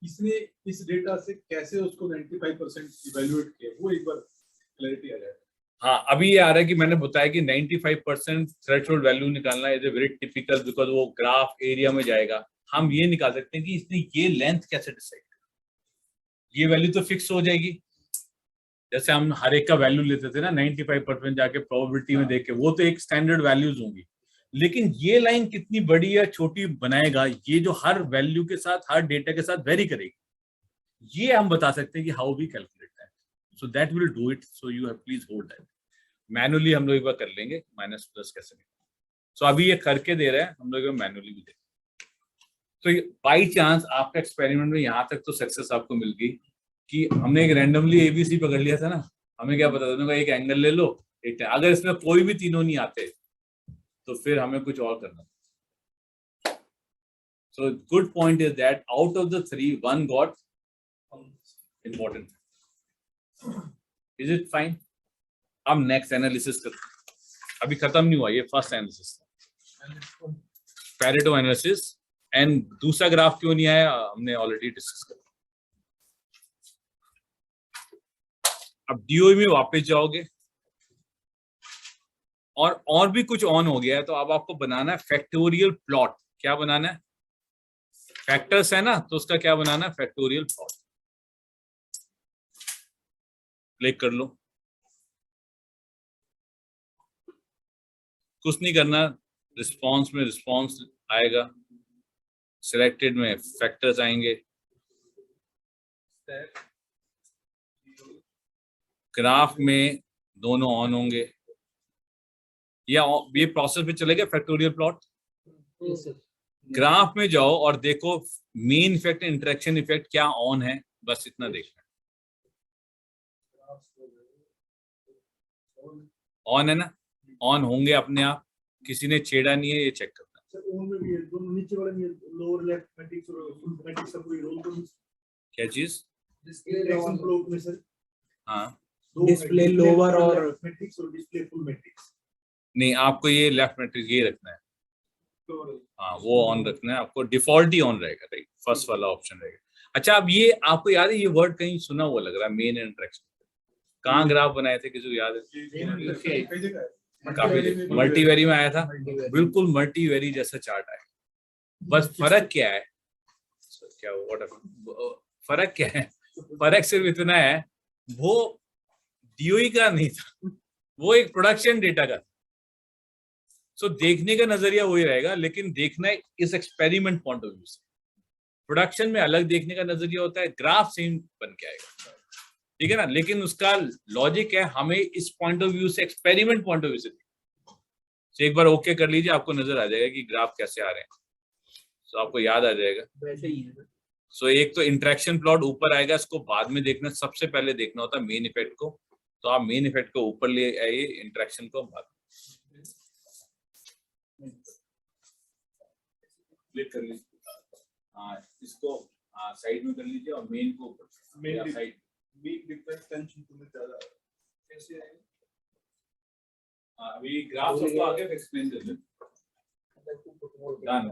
इसने इस डेटा से कैसे उसको 95% इवैल्यूएट किया, वो एक बार क्लैरिटी आ जाए। हाँ अभी ये आ रहा है कि मैंने बताया कि 95% थ्रेशोल्ड वैल्यू निकालना इज वेरी टिपिकल, बिकॉज वो ग्राफ एरिया में जाएगा, हम ये निकाल सकते हैं कि इसने ये लेंथ कैसे डिसाइड, ये वैल्यू तो फिक्स हो जाएगी, जैसे हम हर एक का वैल्यू लेते थे ना 95% जाके प्रोबेबिलिटी में देख के, वो तो एक स्टैंडर्ड वैल्यूज होंगी, लेकिन ये लाइन कितनी बड़ी या छोटी बनाएगा, ये जो हर वैल्यू के साथ हर डेटा के साथ वेरी करेगी, ये हम बता सकते हैं कि how we calculate that, so that will do it, so you have please hold that, manually हम लोग एक बार कर लेंगे माइनस प्लस कैसे, सो अभी ये करके दे रहे हैं हम लोग, मैनुअली भी दे, तो बाई चांस आपका एक्सपेरिमेंट में यहाँ तक तो सक्सेस आपको मिल गई कि हमने एक रैंडमली ABC पकड़ लिया था ना, हमें क्या पता था, एक एंगल ले लो, एक अगर इसमें कोई भी तीनों नहीं आते तो फिर हमें कुछ और करना। So good point is that out of the 3 1 got important, is it fine? अब नेक्स्ट एनालिसिस करते हैं, अभी खत्म नहीं हुआ, ये फर्स्ट एनालिसिस था। Pareto analysis. एंड दूसरा ग्राफ क्यों नहीं आया, हमने ऑलरेडी डिस्कस कर। अब डीओई में वापस जाओगे और भी कुछ ऑन हो गया है, तो अब आपको बनाना है फैक्टोरियल प्लॉट। क्या बनाना है, फैक्टर्स है ना, तो उसका क्या बनाना है, फैक्टोरियल प्लॉट। क्लिक कर लो, कुछ नहीं करना, रिस्पॉन्स में रिस्पॉन्स आएगा, सिलेक्टेड में फैक्टर्स आएंगे, ग्राफ में दोनों ऑन होंगे, या ये प्रोसेस में चलेगा फैक्टोरियल प्लॉट। ग्राफ में जाओ और देखो मेन इफेक्ट, इंटरेक्शन इफेक्ट क्या ऑन है, बस इतना देखना। ऑन है ना, ऑन होंगे अपने आप, किसी ने छेड़ा नहीं है, ये चेक करना। सर ऑन में भी है, दोनों नीचे वाले में लोअर लेफ्ट मैट्रिक्स और फुल मैट्रिक्स का कोई रोल तो नहीं। क्या चीज, इंटरेक्शन प्लॉट में सर हाँ डिस्प्ले लोअर और मैट्रिक्स और डिस्प्ले फुल मैट्रिक्स। नहीं, आपको ये लेफ्ट मैट्रिक्स ये रखना है, हाँ वो ऑन रखना है आपको, डिफॉल्ट ही ऑन रहेगा, राइट, फर्स्ट वाला ऑप्शन रहेगा। अच्छा, अब ये आपको याद है, ये वर्ड कहीं सुना हुआ लग रहा है, मेन इंटरेक्शन। कहाँ ग्राफ बनाए थे, किसी को याद है? काफी मल्टीवेरी में आया था, बिल्कुल मल्टीवेरी जैसा चार्ट आया। बस फर्क क्या है, क्या फर्क क्या है, फर्क सिर्फ इतना है, वो डीओई का नहीं था, वो एक प्रोडक्शन डेटा का। सो देखने का नजरिया वही रहेगा, लेकिन देखना इस एक्सपेरिमेंट पॉइंट ऑफ व्यू से। प्रोडक्शन में अलग देखने का नजरिया होता है, ग्राफ सेम बन के आएगा, ठीक है ना, लेकिन उसका लॉजिक है हमें इस पॉइंट ऑफ व्यू से, एक्सपेरिमेंट पॉइंट ऑफ व्यू से। तो एक बार ओके कर लीजिए, आपको नजर आ जाएगा कि ग्राफ कैसे आ रहे हैं, तो आपको याद आ जाएगा। वैसे ही है। सो एक तो इंटरेक्शन प्लॉट ऊपर आएगा, इसको बाद में देखना, सबसे पहले देखना होता है मेन इफेक्ट को, तो आप मेन इफेक्ट को ऊपर ले आइए, इंटरेक्शन को बाद में क्लिक कर लीजिए। हाँ, इसको साइड में कर लीजिए और मेन को ऊपर, main side. Mean difference tension तुम्हें ज्यादा कैसे आएगा? अभी ग्राफ सबको आगे एक्सप्लेन कर दें। डन,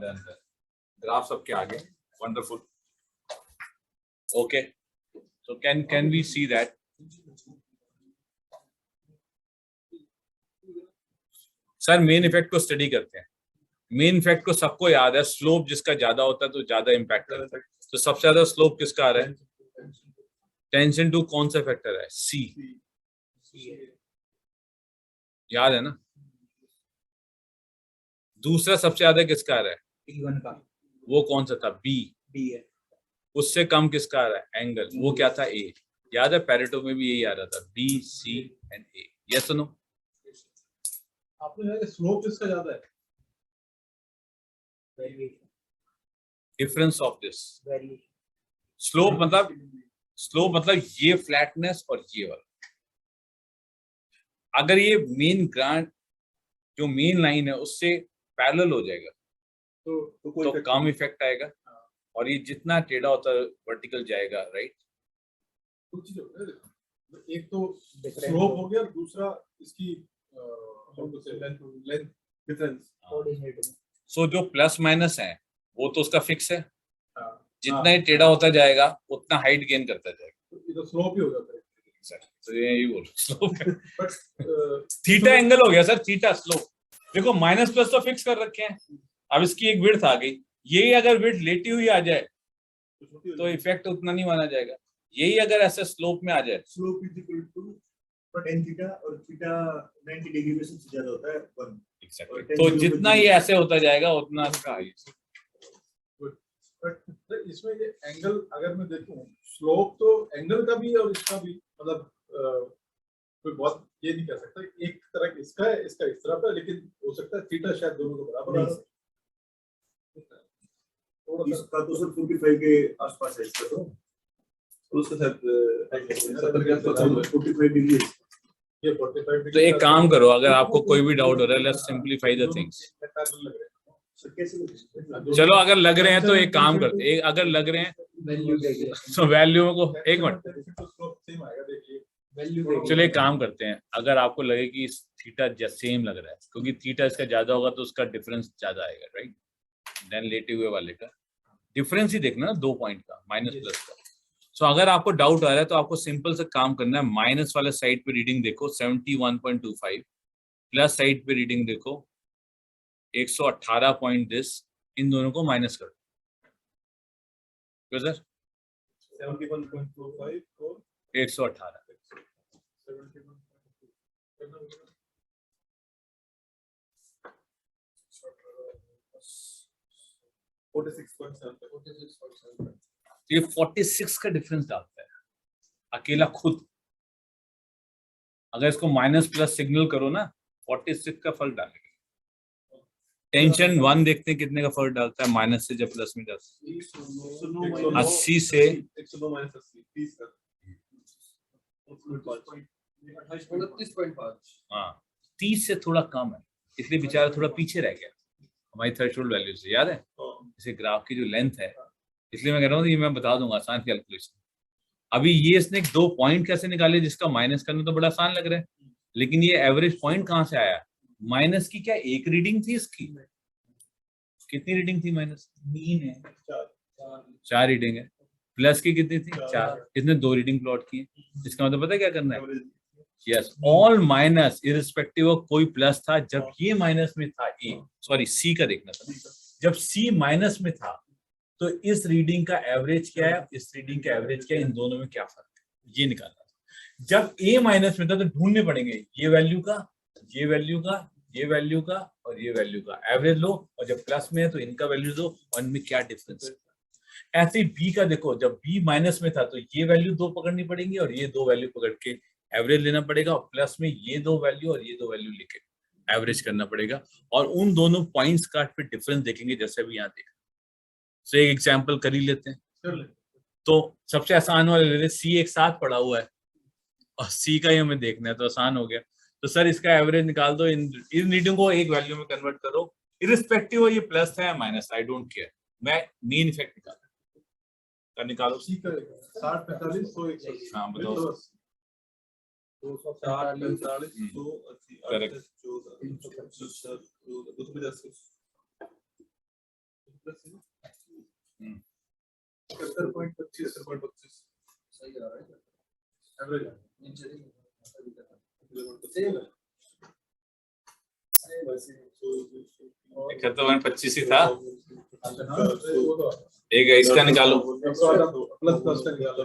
ग्राफ सबके आगे, wonderful, okay. So can we see that? Sir main effect को स्टडी करते हैं। मेन इफेक्ट को सबको याद है, स्लोप जिसका ज्यादा होता है तो ज्यादा इम्पैक्ट करता है। तो सबसे ज्यादा स्लोप किसका आ रहा है? टेंशन टू कौन सा फैक्टर है? सी, याद है ना। दूसरा सबसे ज्यादा किसका आ रहा है? T1 का, वो कौन सा था? बी। B है। उससे कम किसका आ रहा है? एंगल, वो क्या था? ए। याद है पैरेटो में भी यही आ रहा था, B C and A. Yes no? आपने स्लोप किसका ज्यादा है? डिफरेंस ऑफ दिस स्लोप मतलब ये फ्लैटनेस और ये वाला। अगर ये मेन ग्रांड जो मेन लाइन है उससे पैरेलल हो जाएगा तो कम इफेक्ट आएगा, और ये जितना टेढ़ा होता है वर्टिकल जाएगा, राइट। कुछ चीज होता है, एक तो स्लोप हो गया और दूसरा इसकी लेंथ डिफरेंस। सो जो प्लस माइनस है वो तो उसका फिक्स है, जितना ही टेढ़ा होता जाएगा उतना हाइट गेन करता जाएगा, ये तो स्लोप ही हो जाता है। तो यही बोल स्लोप। थीटा एंगल हो गया सर, थीटा स्लोप। देखो माइनस प्लस तो फिक्स कर रखे हैं, अब इसकी एक विड्थ आ गई, यही अगर विड्थ लेटी हुई आ जाए तो इफेक्ट उतना नहीं माना जाएगा। यही अगर ऐसे स्लोप में आ जाए, slope is equal to tan theta, और थीटा 90 डिग्री में सबसे ज्यादा होता है 1। exactly. तो जितना ये ऐसे होता जाएगा उतना इसका बट इसमें ये एंगल अगर मैं देखूं, स्लोप तो एंगल का भी और इसका भी, मतलब कोई बहुत ये नहीं कह सकता एक तरह इसका है, इसका इस तरह का, लेकिन हो सकता है थीटा शायद दोनों को बराबर आ। इसका तो सर 45 के आसपास है, इसका तो उसके साथ 45 डिग्री। ये 45 डिग्री। तो एक काम करो, अगर आपको कोई भी डाउट हो रहा है, लेट्स सिंपलीफाई द थिंग्स। चलो अगर लग रहे हैं तो एक काम करते हैं, अगर लग रहे हैं वैल्यू देखिए। तो वैल्यू को एक मिनट, चलिए एक काम करते हैं, अगर आपको लगे कि थीटा सेम लग रहा है, क्योंकि थीटा इसका ज्यादा होगा तो उसका डिफरेंस ज्यादा आएगा, राइट? देन लेटे हुए वाले का डिफरेंस ही देखना ना, 2 पॉइंट का माइनस प्लस का। सो अगर आपको डाउट आ रहा है तो आपको सिंपल से काम करना है, माइनस वाले साइड पे रीडिंग देखो 71.25, प्लस साइड पे रीडिंग देखो 118 पॉइंट दिस, इन दोनों को माइनस कर दो सर, 71.25 और 118 46.7 ये 46 का डिफरेंस डालता है अकेला खुद। अगर इसको माइनस प्लस सिग्नल करो ना, 46 का फर्क डालेगा। टेंशन 1 देखते हैं कितने का फर्क डालता है माइनस से जब प्लस में जाता है। 80 से 109 माइनस 80 30 का 29.5 हाँ 30 से थोड़ा कम है, इसलिए बेचारा थोड़ा पीछे रह गया हमारी थ्रेशोल्ड वैल्यू से, याद है? जैसे ग्राफ की जो लेंथ है, इसलिए मैं कह रहा हूँ ये मैं बता दूंगा आसान कैलकुलेशन। अभी ये इसने 2 पॉइंट कैसे निकाले जिसका माइनस करना तो बड़ा आसान लग रहा है, लेकिन ये एवरेज पॉइंट कहाँ से आया? माइनस की क्या एक रीडिंग थी इसकी? कितनी रीडिंग थी माइनस? 3 है, 4 रीडिंग है। प्लस की कितनी थी? 4। इसने 2 रीडिंग प्लॉट की। इसका मतलब पता है क्या करना है? Yes, all minus irrespective of कोई प्लस था जब ये माइनस में था, ए सॉरी सी का देखना था, जब सी माइनस में था तो इस रीडिंग का एवरेज क्या है, इस रीडिंग का एवरेज क्या है, इन दोनों में क्या फर्क है, ये निकालना। जब ए माइनस में था तो ढूंढने पड़ेंगे ये वैल्यू का, ये वैल्यू का, ये वैल्यू का और ये वैल्यू का एवरेज लो, और जब प्लस में है तो इनका वैल्यू दो और इनमें क्या डिफरेंस है। ऐसे बी का देखो, जब बी माइनस में था तो ये वैल्यू 2 पकड़नी पड़ेंगी और ये 2 वैल्यू पकड़ के एवरेज लेना पड़ेगा, और प्लस में ये 2 वैल्यू और ये 2 वैल्यू लेके एवरेज करना पड़ेगा, और उन दोनों पॉइंट्स का फिर डिफरेंस देखेंगे जैसे अभी यहाँ देखा। तो एक एग्जांपल कर ही लेते हैं। तो सबसे आसान वाले लेते हैं, सी एक साथ पड़ा हुआ है और सी का ही हमें देखना है तो आसान हो गया। तो सर इसका एवरेज निकाल दो, इन रीडिंग को एक वैल्यू में कन्वर्ट करो, इररिस्पेक्टिव हो ये प्लस है या माइनस, आई डोंट केयर, मैं मेन इफेक्ट निकालो। सी करेगा 60 45 100 180। हाँ बताओ। 240 45 180 Correct. 70.25 सही आ रहा है एवरेज नीचे सेम है। 71.25 ही था। अच्छा हाँ वो तो एक इसका निकालो। प्लस प्लस का निकालो।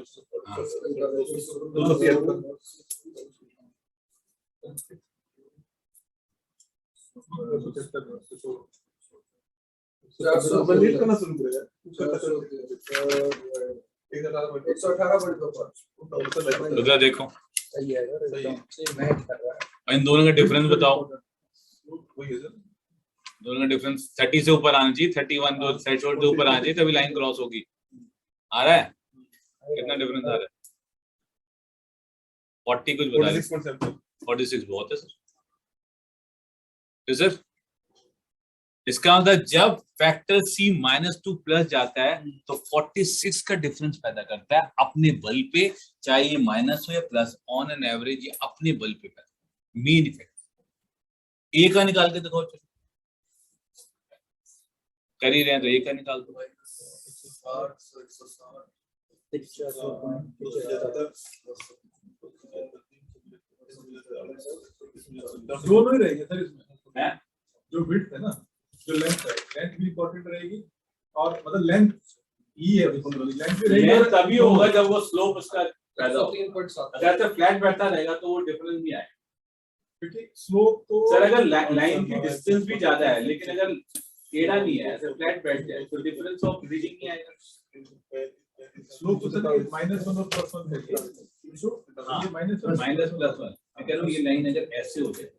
कंप्लीट करना शुरू करेगा 118.5 रुद्रा देखो, सही है सही मैच कर रहा है। और इन दोनों का डिफरेंस बताओ। वही है सर, दोनों का डिफरेंस 30 से ऊपर आना चाहिए, 31 जो थ्रेशोल्ड से ऊपर आना चाहिए तभी लाइन क्रॉस होगी। आ रहा है? कितना डिफरेंस आ रहा है? 40 कुछ बता रहे। 46.7 46 बहुत है सर। तो सर इसका मतलब जब फैक्टर C -2 प्लस जाता है तो 46 का डिफरेंस पैदा करता है अपने बल पे, चाहे ये माइनस हो या प्लस, ऑन एन एवरेज ये अपने बल पे पैदा, मेन इफेक्ट। ए का निकाल के देखो, कर ही रहे हैं तो ए का निकाल दो। 160 दोनों ही रहेंगे सर इसमें, है जो विड्थ है ना, जो लेंथ है, लेंथ भी इंपॉर्टेंट रहेगी, और मतलब लेंथ ई है, लेंथ भी रहेगी। ये तभी होगा जब वो स्लोप उसका पैदा हो। 3.7 अगर तो फ्लैट बैठा रहेगा तो वो डिफरेंस नहीं आएगा। क्योंकि स्लोप तो सर अगर लाइन की डिस्टेंस भी ज्यादा है लेकिन अगर टेढ़ा नहीं है, ऐसे फ्लैट बैठ जाए तो डिफरेंस ऑफ रीडिंग नहीं आएगा। स्लोप तो सर -1 और +1 है, हाँ, ये माइनस +1। मैं कह रहा हूँ ये लाइन अगर ऐसे हो जाए,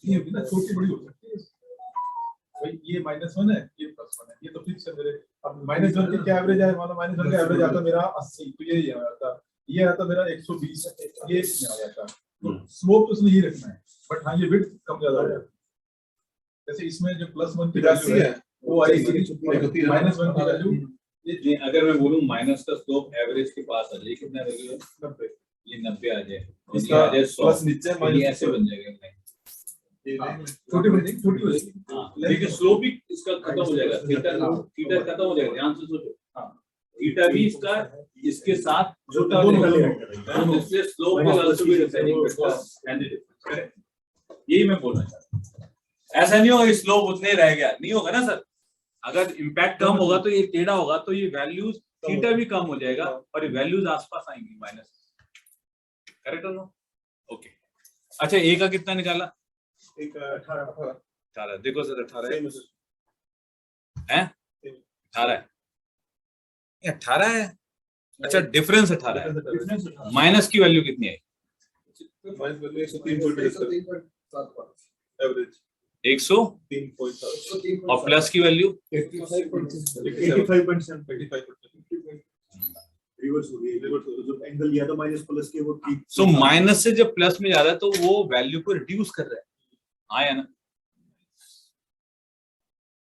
ये होगी ना, छोटी बड़ी हो सकती है भाई, ये -1 है, ये +1 है, ये तो फिक्स है मेरे। अब -1 की क्या एवरेज है, मानो -1 का एवरेज आता मेरा 80, तो ये आ जाता, ये आता मेरा 120, ये आ जाता। तो स्लोप तो उसने ही रखना है, बट हाँ ये विड्थ कम ज्यादा हो जाता है। जैसे इसमें जो +1 की वैल्यू है वो आएगी -1 की वैल्यू, ये अगर मैं बोलूं माइनस का स्लोप एवरेज के पास आ जाए, कितना वैल्यू है? 90, ये 90 आ जाए, और ये इसका आ जाए 100, प्लस नीचे तो ये ऐसे माइनस बन जाएगा लाइन। छोटी बड़ी लेकिन स्लोप भी इसका खत्म हो जाएगा, थीटा थीटा खत्म हो जाएगा, ध्यान से सोचो। थीटा भी इसका इसके साथ छोटा हो दोनों जाएगा, वाले हैं। इसलिए slope will also be deciding factor and the difference. यही मैं बोलना चाहता हूँ। ऐसा नहीं होगा कि स्लोप उतने ही रह गया, नहीं होगा ना सर। अगर इम्पैक्ट कम होगा तो ये टेढ़ा होगा, तो ये वैल्यूज थीटा भी कम हो जाएगा और ये वैल्यूज आसपास आएंगी माइनस। करेक्ट हो नो? ओके। अच्छा, ए का कितना निकाला? एक 18 देखो सर 18 है, same है sir. हैं? 18 है, ये 18 है। अच्छा, डिफरेंस 18 है, माइनस की वैल्यू कितनी है? माइनस वैल्यू 103.7 एवरेज 103 और प्लस की वैल्यू 85.7 रिवर्स हो गई, जब एंगल लिया था माइनस प्लस के वो ठीक। सो माइनस से जब प्लस में जा रहा है तो वो वैल्यू को रिड्यूस कर रहा है, हाँ या ना?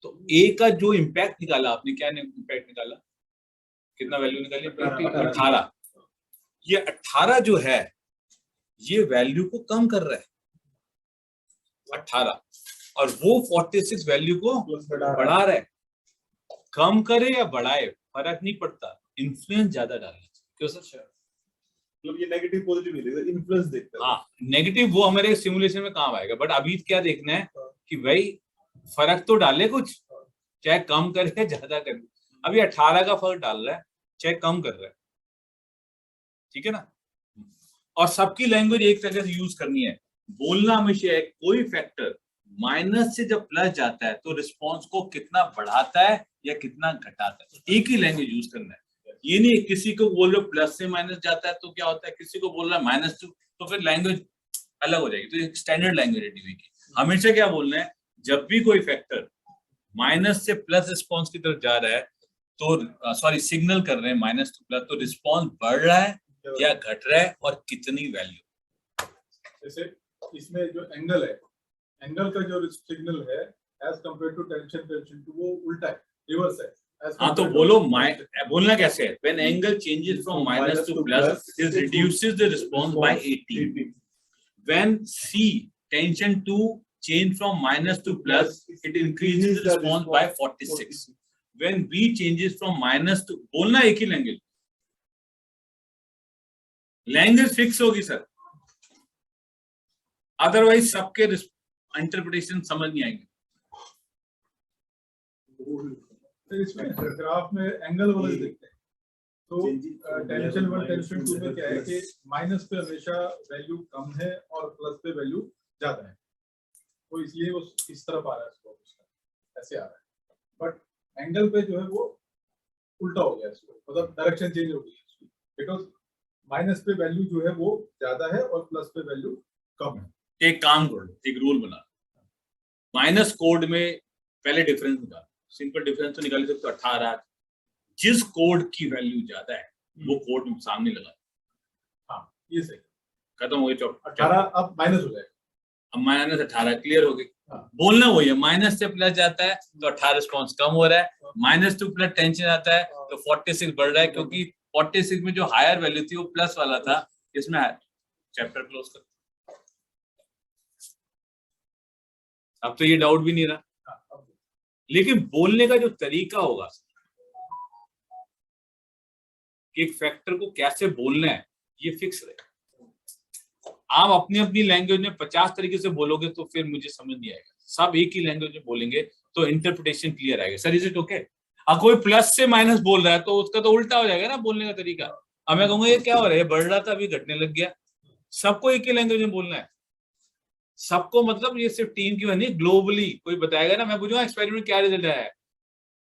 तो ए का जो इम्पैक्ट निकाला आपने, क्या इम्पैक्ट निकाला, कितना वैल्यू निकाली? 18। ये 18 जो है ये वैल्यू को कम कर रहा है 18, और वो 46 वैल्यू को बढ़ा रहा है। कम करे या बढ़ाए फर्क नहीं पड़ता, इन्फ्लुएंस ज्यादा डालना चाहिए। क्यों सर? मतलब ये नेगेटिव पॉजिटिव नहीं देखता, इन्फ्लुएंस देखता है। हाँ, नेगेटिव वो हमारे सिमुलेशन में काम आएगा, बट अभी क्या देखना है कि भाई फर्क तो डाले कुछ, चाहे कम करे या ज्यादा करे। अभी 18 का फर्क डाल रहा है, चाहे कम कर रहा है, ठीक है ना? और सबकी लैंग्वेज एक तरह से यूज करनी है। बोलना हमेशा है कोई फैक्टर माइनस से जब प्लस जाता है तो रिस्पॉन्स को कितना बढ़ाता है या कितना घटाता है, एक ही लैंग्वेज यूज करना है। ये नहीं किसी को बोल रहे हो प्लस से माइनस जाता है तो क्या होता है, किसी को बोल रहा है माइनस टू, तो फिर लैंग्वेज अलग हो जाएगी। तो एक स्टैंडर्ड लैंग्वेज है डीवी की। हमेशा क्या बोलना है, जब भी कोई फैक्टर माइनस से प्लस रिस्पॉन्स की तरफ जा रहा है तो सॉरी सिग्नल कर रहे हैं माइनस टू प्लस, तो रिस्पॉन्स बढ़ रहा है या घट रहा है और कितनी वैल्यू। जैसे इसमें जो एंगल है, एंगल का जो सिग्नल है as compare to tension two वो उल्टा है, रिवर्स है। हाँ तो बोलो, बोलना कैसे है? When angle changes from minus to plus, it reduces the response by 80. When C tension 2 change from minus to plus, it increases the response by 46. When B changes from minus to, बोलना एक ही language, language fix होगी sir, otherwise सबके interpretation समझ नहीं आएंगे। तो इसमें graph में एंगल वाला देखते हैं, तो टेंशन 1 टेंशन 2 में क्या है कि माइनस पे हमेशा वैल्यू कम है और प्लस पे वैल्यू ज्यादा है, तो इसलिए वो इस तरफ आ रहा है, इसको ऐसे आ रहा है। बट एंगल पे जो है वो उल्टा हो गया, इसको मतलब डायरेक्शन चेंज हो गई, बिकॉज माइनस पे वैल्यू जो है वो ज्यादा है और प्लस पे वैल्यू कम है। एक काम करो, एक रूल बना, माइनस कोड में पहले डिफरेंस निकाल, सिंपल डिफरेंस तो निकाल सकते हो 18, जिस कोड की वैल्यू ज्यादा है वो कोड सामने लगा, हाँ ये सही, खत्म हो गया। 18 अब माइनस हो जाएगा, अब माइनस 18 क्लियर हो गई। हाँ। बोलना वही है, माइनस से प्लस जाता है तो 18 रिस्पॉन्स कम हो रहा है, माइनस टू प्लस टेंशन आता है तो 46 बढ़ रहा है, क्योंकि 46 में जो हायर वैल्यू थी वो प्लस वाला था, इसमें चैप्टर क्लोज कर। अब तो ये डाउट भी नहीं रहा, लेकिन बोलने का जो तरीका होगा कि एक फैक्टर को कैसे बोलना है ये फिक्स रहेगा। आप अपनी अपनी लैंग्वेज में 50 तरीके से बोलोगे तो फिर मुझे समझ नहीं आएगा, सब एक ही लैंग्वेज में बोलेंगे तो इंटरप्रिटेशन क्लियर आएगा। Sir is it okay? अब कोई प्लस से माइनस बोल रहा है तो उसका तो उल्टा हो जाएगा ना बोलने का तरीका। अब मैं कहूंगा ये क्या हो रहा है, बढ़ रहा था अभी घटने लग गया। सबको एक ही लैंग्वेज में बोलना है, सबको, मतलब ये सिर्फ टीम की नहीं, ग्लोबली कोई बताएगा ना, मैं पूछूंगा एक्सपेरिमेंट क्या रिजल्ट आया है,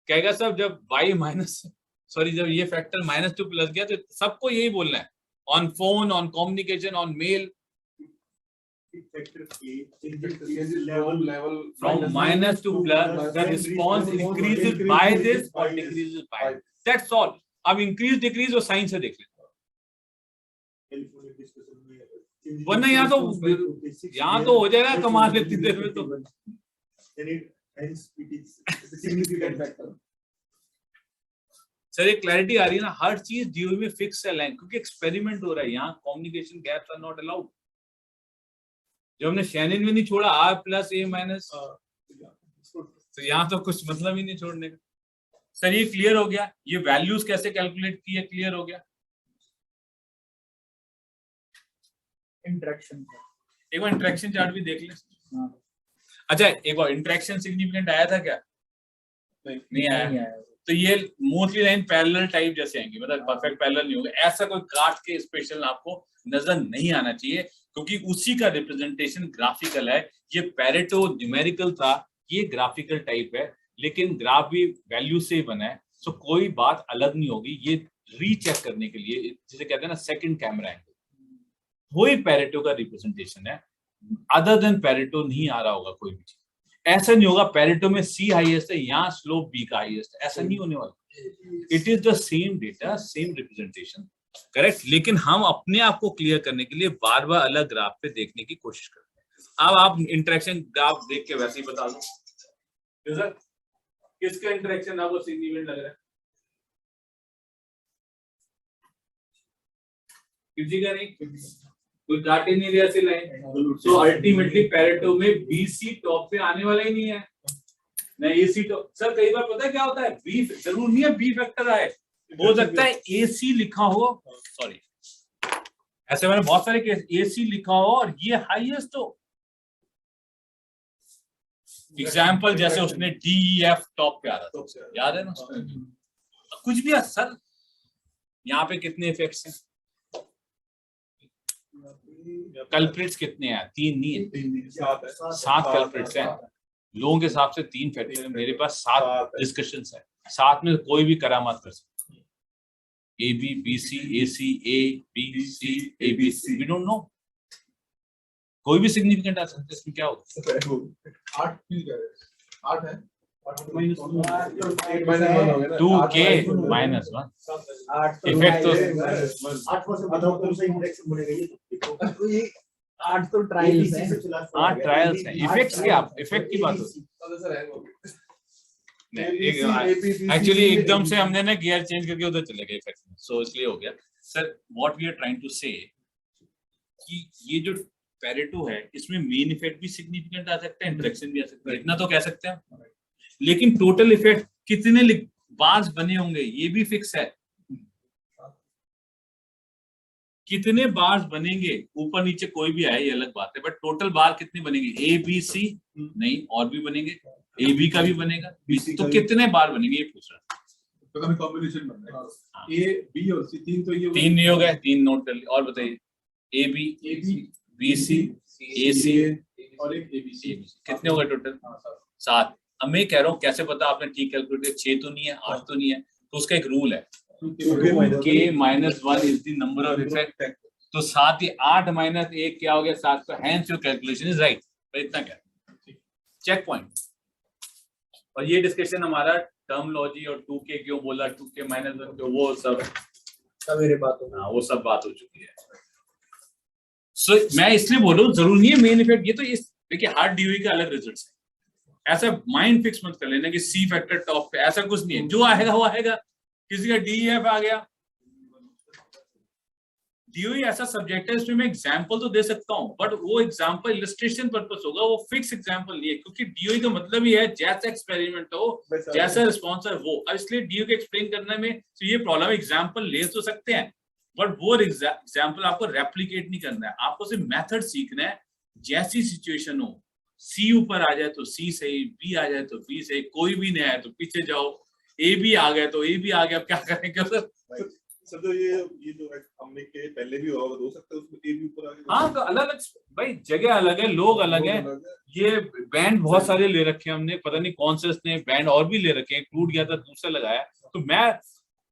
कहेगा सब जब y माइनस सॉरी जब ये फैक्टर माइनस टू प्लस गया तो सबको यही बोलना है, on phone, on communication, on mail, from minus to plus the response increases by this or decreases by, that's all। अब इंक्रीज डिक्रीज वो साइन से देख लेते, वरना यहाँ तो हो जाएगा कमाल लेती देर में। तो सर एक क्लैरिटी आ रही है ना, हर चीज डीओई में फिक्स है लाइन, क्योंकि एक्सपेरिमेंट हो रहा है यहाँ, communication gaps are not allowed. जो हमने शैनन में नहीं छोड़ा R प्लस A माइनस, तो यहाँ तो कुछ मतलब ही नहीं छोड़ने का। सर ये क्लियर हो गया, ये वैल्यूज कैसे कैलकुलेट की है, क्लियर हो गया। इंटरेक्शन एक बार इंटरेक्शन चार्ट भी देख लें। अच्छा एक बार इंटरेक्शन सिग्निफिकेंट आया था क्या? नहीं आया। तो ये मोस्टली लाइन पैरेलल टाइप जैसे आएंगे, मतलब परफेक्ट पैरेलल नहीं होगा, ऐसा कोई काट के स्पेशल आपको नजर नहीं आना चाहिए, क्योंकि उसी का रिप्रेजेंटेशन ग्राफिकल है। ये पैरेटो न्यूमेरिकल था, ये ग्राफिकल टाइप है, लेकिन ग्राफ भी वैल्यू से ही बना है, तो कोई बात अलग नहीं होगी। ये रीचेक करने के लिए, जिसे कहते हैं ना सेकंड कैमरा एंगल, वही पैरेटो का रिप्रेजेंटेशन है। अदर देन पैरेटो नहीं आ रहा होगा कोई भी चीज। ऐसा नहीं होगा पैरेटो में C हाईएस्ट है, यहाँ स्लोप B का हाईएस्ट है, ऐसा नहीं होने वाला। It is the same data, same representation, correct. लेकिन हम अपने आप को क्लियर करने के लिए बार बार अलग ग्राफ पे देखने की कोशिश करते हैं। अब आप इंटरेक्शन ग्राफ देख के वैसे ही बता दो सर किसका इंटरेक्शन आपको सिग्निफिकेंट लग रहा है, किसी का नहीं, कोई काट ही नहीं रहा सी लाइन। सो अल्टीमेटली पैरेटो में BC टॉप पे आने वाला ही नहीं है ना AC टॉप। सर कई बार पता है क्या होता है, B जरूर नहीं है B फैक्टर आए, हो सकता है AC लिखा हो, सॉरी ऐसे मैंने बहुत सारे केस AC लिखा हो और ये हाईएस्ट हो। एग्जाम्पल जैसे उसने DEF टॉप पे आ रहा था, याद है ना, कुछ भी है सर। यहाँ पे कितने इफेक्ट्स हैं, कल्प्रिट्स कितने हैं, 3 नहीं है, 7 कल्प्रिट्स हैं। लोगों के हिसाब से 3 फैक्टर है, मेरे पास 7 डिस्कशंस है, 7 में कोई भी करामात कर सकते हैं। AB BC AC A B C ABC, we don't know, कोई भी सिग्निफिकेंट आ सकता है। इसमें क्या होगा, 8 क्यों कह रहे हैं? 8 है 2K -1 इफेक्ट तो 8% बताओ कौन सा इंटरेक्शन बनेगा ये तो ये 8 तो ट्रायल्स है, 8 ट्रायल्स हैं। इफेक्ट्स क्या, इफेक्ट की बात होती है। एक्चुअली एकदम से हमने ना गियर चेंज करके उधर चले गए इफेक्ट में, सो इसलिए हो गया। Sir what we are trying to say कि ये जो पैरेटो है इसमें मेन इफेक्ट भी सिग्निफिकेंट आ सकता है, इंटरेक्शन भी आ सकता है, इतना तो कह सकते हैं। लेकिन टोटल इफेक्ट कितने बार्स बने होंगे ये भी फिक्स है, कितने बार्स बनेंगे ऊपर नीचे कोई भी आए ये अलग बात है, बट टोटल बार कितने बनेंगे, A B C नहीं और भी बनेंगे, AB का भी बनेगा, BC तो कितने बार बनेंगे ये पूछ रहा तो हमें कॉम्बिनेशन बनना है A B और C, 3 तो ये 3 नहीं हो गए, 3 नोट कर लिए। और बताइए AB BC AC और एक ABC कितने हो गए टोटल, 7। अब मैं कह रहा हूँ कैसे पता आपने ठीक कैलकुलेट किया, 6 तो नहीं है, 8 तो नहीं है, तो उसका एक रूल है, K -1 is the number of effect. तो 7 ही 8 - 1 क्या हो गया 7, तो hence your calculation is right. पर इतना क्या चेक पॉइंट। और ये डिस्कशन हमारा टर्मोलॉजी और 2K क्यों बोला, 2K -1 क्यों, वो सब सवेरे बात हो, हाँ वो सब बात हो चुकी है। सो मैं इसलिए बोल रहा हूँ जरूर नहीं है मेन इफेक्ट, ये तो इस देखिए हर डीओई का अलग रिजल्ट्स है। ऐसा माइंड फिक्स मत कर लेना कि C फैक्टर टॉप पे, ऐसा कुछ नहीं है, जो आएगा वो आएगा। किसी का DEF आ गया, डीओई ऐसा सब्जेक्ट है इसमें मैं एग्जांपल तो दे सकता हूं, बट वो एग्जांपल इलस्ट्रेशन पर्पस होगा, वो फिक्स एग्जांपल नहीं है, क्योंकि डीओई का मतलब ही है जैसा एक्सपेरिमेंट हो जैसा रिस्पॉन्स है वो। अब इसलिए डीओई को एक्सप्लेन करने में तो ये प्रॉब्लम, एग्जांपल ले तो सकते हैं बट वो एग्जांपल आपको रेप्लिकेट नहीं करना है, आपको सिर्फ मेथड सीखना है। जैसी सिचुएशन हो, सी ऊपर आ जाए तो सी सही, बी आ जाए तो बी सही, कोई भी नहीं आया तो पीछे जाओ, ए भी आ गए तो ए भी आ गया, अब क्या करेंगे सर? सर तो ये जो हमने के पहले भी हुआ हो सकता है उसमें ए भी ऊपर आ गया। हाँ तो अलग अलग भाई जगह अलग है, लोग अलग है। ये बैंड बहुत सारे ले रखे हैं हमने, पता नहीं कौन से ने बैंड और भी ले रखे हैं, टूट गया था दूसरा लगाया। तो मैं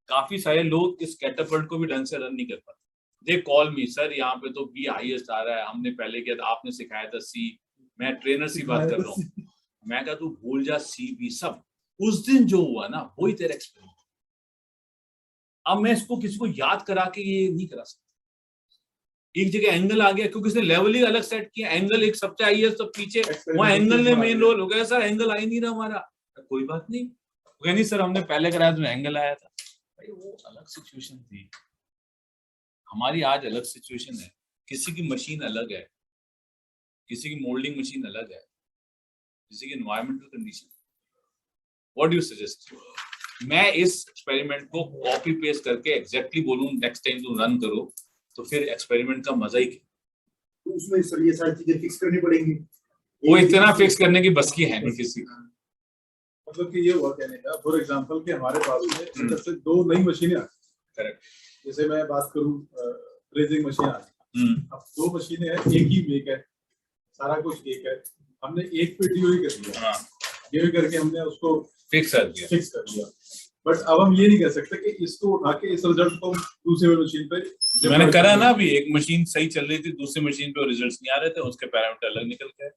काफी सारे लोग इस कैटापल्ट को भी ढंग से रन नहीं कर पाते। दे कॉल मी सर यहाँ पे तो बी हाईएस्ट आ रहा है, हमने पहले किया था, आपने सिखाया था सी, मैं ट्रेनर सी बात कर रहा हूँ। मैं कहा तू भूल जा सी बी सब, उस दिन जो हुआ ना वही तेरा एक्सपीरियंस। अब मैं इसको किसी को याद करा के ये नहीं करा सकता। एक जगह एंगल आ गया क्योंकि इसने लेवल ही अलग सेट किया, एंगल एक सबसे आई है तो पीछे वहाँ एंगल ने मेन रोल हो गया। सर एंगल आ ही नहीं रहा हमारा, कोई बात नहीं, नहीं सर हमने पहले कराया तो एंगल आया था। भाई वो अलग सिचुएशन थी, हमारी आज अलग सिचुएशन है। किसी की मशीन अलग है, किसी की मोल्डिंग मशीन अलग है, किसी की environmental condition. What do you suggest? मैं इस एक्सपेरिमेंट को कॉपी पेस्ट करके एग्जैक्टली बोलूं नेक्स्ट टाइम तुम रन करो, तो फिर एक्सपेरिमेंट का मजा ही क्या? तो उसमें सर ये सारी चीजें फिक्स करनी पड़ेंगी। वो इतना फिक्स करने की बस की है नहीं किसी का। मतलब कि ये हुआ कहने का, फॉर एग्जांपल कि हमारे पास में इधर से दो नई मशीनें आ गई। करेक्ट। जैसे मैं बात करूं फ्रेजिंग मशीन आ गई। अब दो मशीनें हैं, एक ही मेक है, सारा कुछ एक है, हमने एक पे डीओई कर दिया। हाँ, डीओई करके हमने उसको फिक्स कर दिया। बट अब हम ये नहीं कह सकते कि इसको उठा के इस रिजल्ट को दूसरी मशीन पे मैंने करा ना, अभी एक मशीन सही चल रही थी, दूसरी मशीन पे रिजल्ट्स नहीं आ रहे थे, उसके पैरामीटर अलग निकल गए।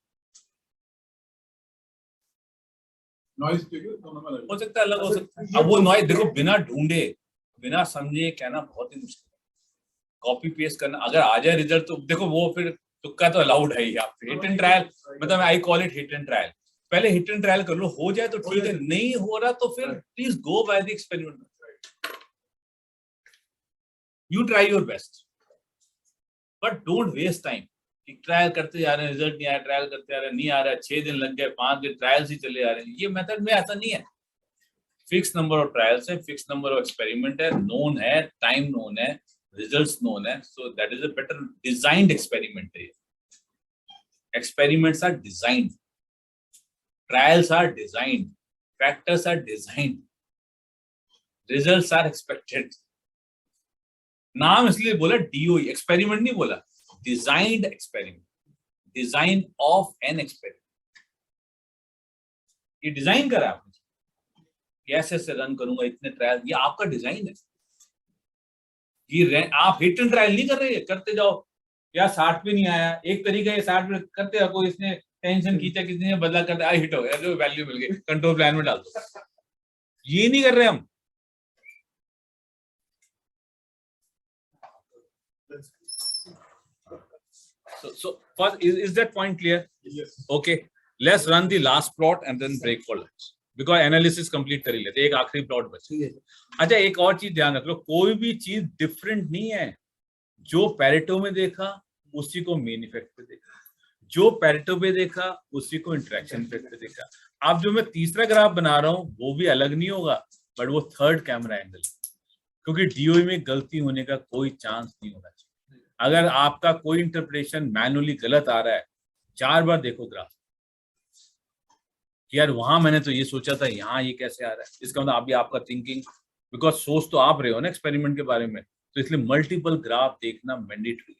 नॉइज फिगर दोनों में अलग हो सकता है अलग हो सकता है। अब वो नॉइज देखो, बिना ढूंढे बिना समझे कहना बहुत ही मुश्किल है। कॉपी पेस्ट करना, अगर आ जाए रिजल्ट तो देखो वो फिर तुक्का तो अलाउड है ही। आप हिट एंड ट्रायल, मतलब I call it hit and trial. पहले हिट एंड ट्रायल कर लो, हो जाए तो ठीक है, नहीं हो रहा तो फिर please go by the experiment. You try your best, but don't waste time. Trial करते जा रहे हैं, रिजल्ट नहीं आया, ट्रायल करते जा रहे हैं, नहीं आ रहा है, 6 दिन लग गए, 5 दिन ट्रायल्स ही चले आ रहे हैं। ये मेथड में ऐसा नहीं है। फिक्स नंबर ऑफ ट्रायल्स है, फिक्स नंबर ऑफ एक्सपेरिमेंट है, नोन है, टाइम नोन है, रिजल्ट्स नोन है। So that is a better designed experiment है। Experiments are designed, trials are designed, factors are designed, results are expected. नाम इसलिए बोला DOE, experiment नहीं बोला, designed experiment, design of an experiment. ये design करा आपने, कैसे से रन करूंगा इतने ट्रायल, ये आपका डिजाइन है। ये आप हिट एंड ट्रायल नहीं कर रहे, करते जाओ। या 60 पे नहीं आया, एक तरीका है 60 पे करते रहो, इसने टेंशन खींचा, किसी ने बदला कर दिया, हिट हो गया, जो वैल्यू मिल गई, कंट्रोल प्लान में डाल दो। ये नहीं कर रहे हम। So first, is that point clear? Yes. Okay, let's run the last plot and then break for lunch because analysis complete कर ही लेते। एक आखिरी प्लॉट बचा। अच्छा, एक और चीज ध्यान रख लो, कोई भी चीज डिफरेंट नहीं है। जो पैरेटो में देखा उसी को मेन इफेक्ट पे देखा, जो पैरेटो पे देखा उसी को इंटरेक्शन इफेक्ट पे देखा। अब जो मैं तीसरा ग्राफ बना रहा हूँ वो भी अलग नहीं होगा, बट वो थर्ड कैमरा एंगल, क्योंकि डीओई में गलती होने का कोई चांस नहीं होना चाहिए। अगर आपका कोई इंटरप्रिटेशन मैनुअली गलत आ रहा है, 4 बार देखो ग्राफ कि यार वहां मैंने तो ये सोचा था, यहाँ ये कैसे आ रहा है। इसका मतलब अभी आपका थिंकिंग, बिकॉज सोच तो आप रहे हो ना एक्सपेरिमेंट के बारे में, तो इसलिए मल्टीपल ग्राफ देखना mandatory.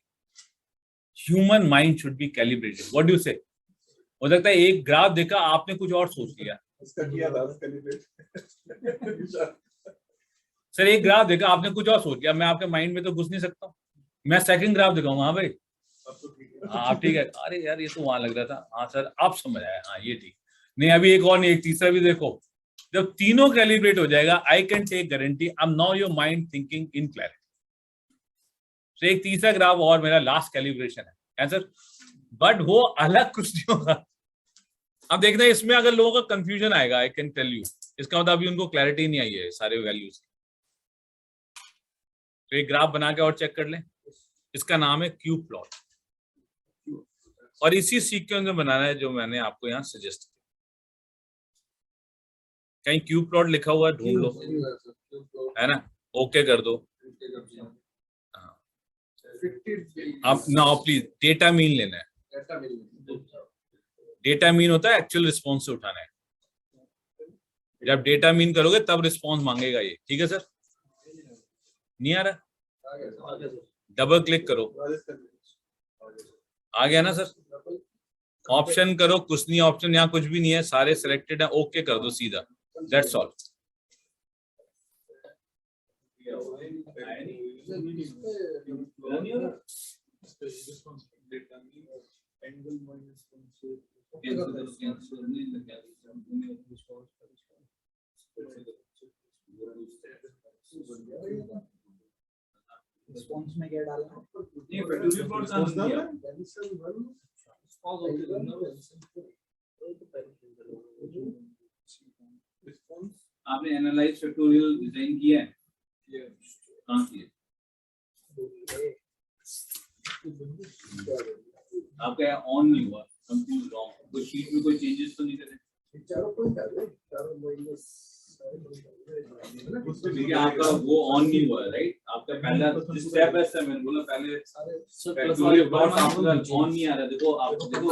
Human mind should be calibrated. What do you से? हो सकता है एक ग्राफ देखा आपने कुछ और सोच लिया, उसका किया था उसका कैलिब्रेट। सर एक ग्राफ देखा आपने कुछ और सोच लिया, मैं आपके माइंड में तो घुस नहीं सकता। मैं सेकंड ग्राफ दिखाऊंगा, हाँ भाई हाँ आप ठीक है, अरे यार ये तो वहां लग रहा था, हाँ सर आप समझ आया, हाँ ये ठीक नहीं, अभी एक और नहीं, एक तीसरा भी देखो। जब तीनों कैलिब्रेट हो जाएगा, I can take guarantee, I am now your mind thinking in clarity. तो एक तीसरा ग्राफ और मेरा लास्ट कैलिब्रेशन है सर, बट वो अलग कुछ नहीं होगा। अब देखना इसमें अगर लोगों का कंफ्यूजन आएगा, आई कैन टेल यू, इसका मतलब अभी उनको क्लैरिटी नहीं आई है सारे वैल्यूज। तो एक ग्राफ बना के और चेक कर लें, इसका नाम है क्यूब प्लॉट, और इसी सीक्वेंस में बनाना है जो मैंने आपको यहाँ सजेस्ट किया। कहीं क्यूब प्लॉट लिखा हुआ ढूंढ लो, है ना, ओके कर दो। आप ना प्लीज डेटा मीन लेना है। डेटा मीन होता है एक्चुअल रिस्पॉन्स से उठाना है। जब डेटा मीन करोगे तब रिस्पॉन्स मांगेगा ये, ठीक है सर? नहीं आ रहा? डबल क्लिक करो, आ गया ना सर? ऑप्शन करो, कुछ नहीं ऑप्शन, यहाँ कुछ भी नहीं है, सारे सिलेक्टेड है, ओके कर दो सीधा, दैट्स ऑल। रिस्पॉन्स में क्या डालना है? नहीं फैक्टोरियल प्लॉट का नहीं दिया। आपने एनालाइज फैक्टोरियल डिजाइन किया है, कहाँ की है? आपका ऑन नहीं हुआ, कंफ्यूज रॉन्ग, कोई शीट में कोई चेंजेस तो नहीं करे? देखिए आपका वो ऑन नहीं हुआ है, राइट? आपका पहला स्टेप है सर, मैंने बोला पहले प्लॉट आपका ऑन नहीं आ रहा है। देखो आप देखो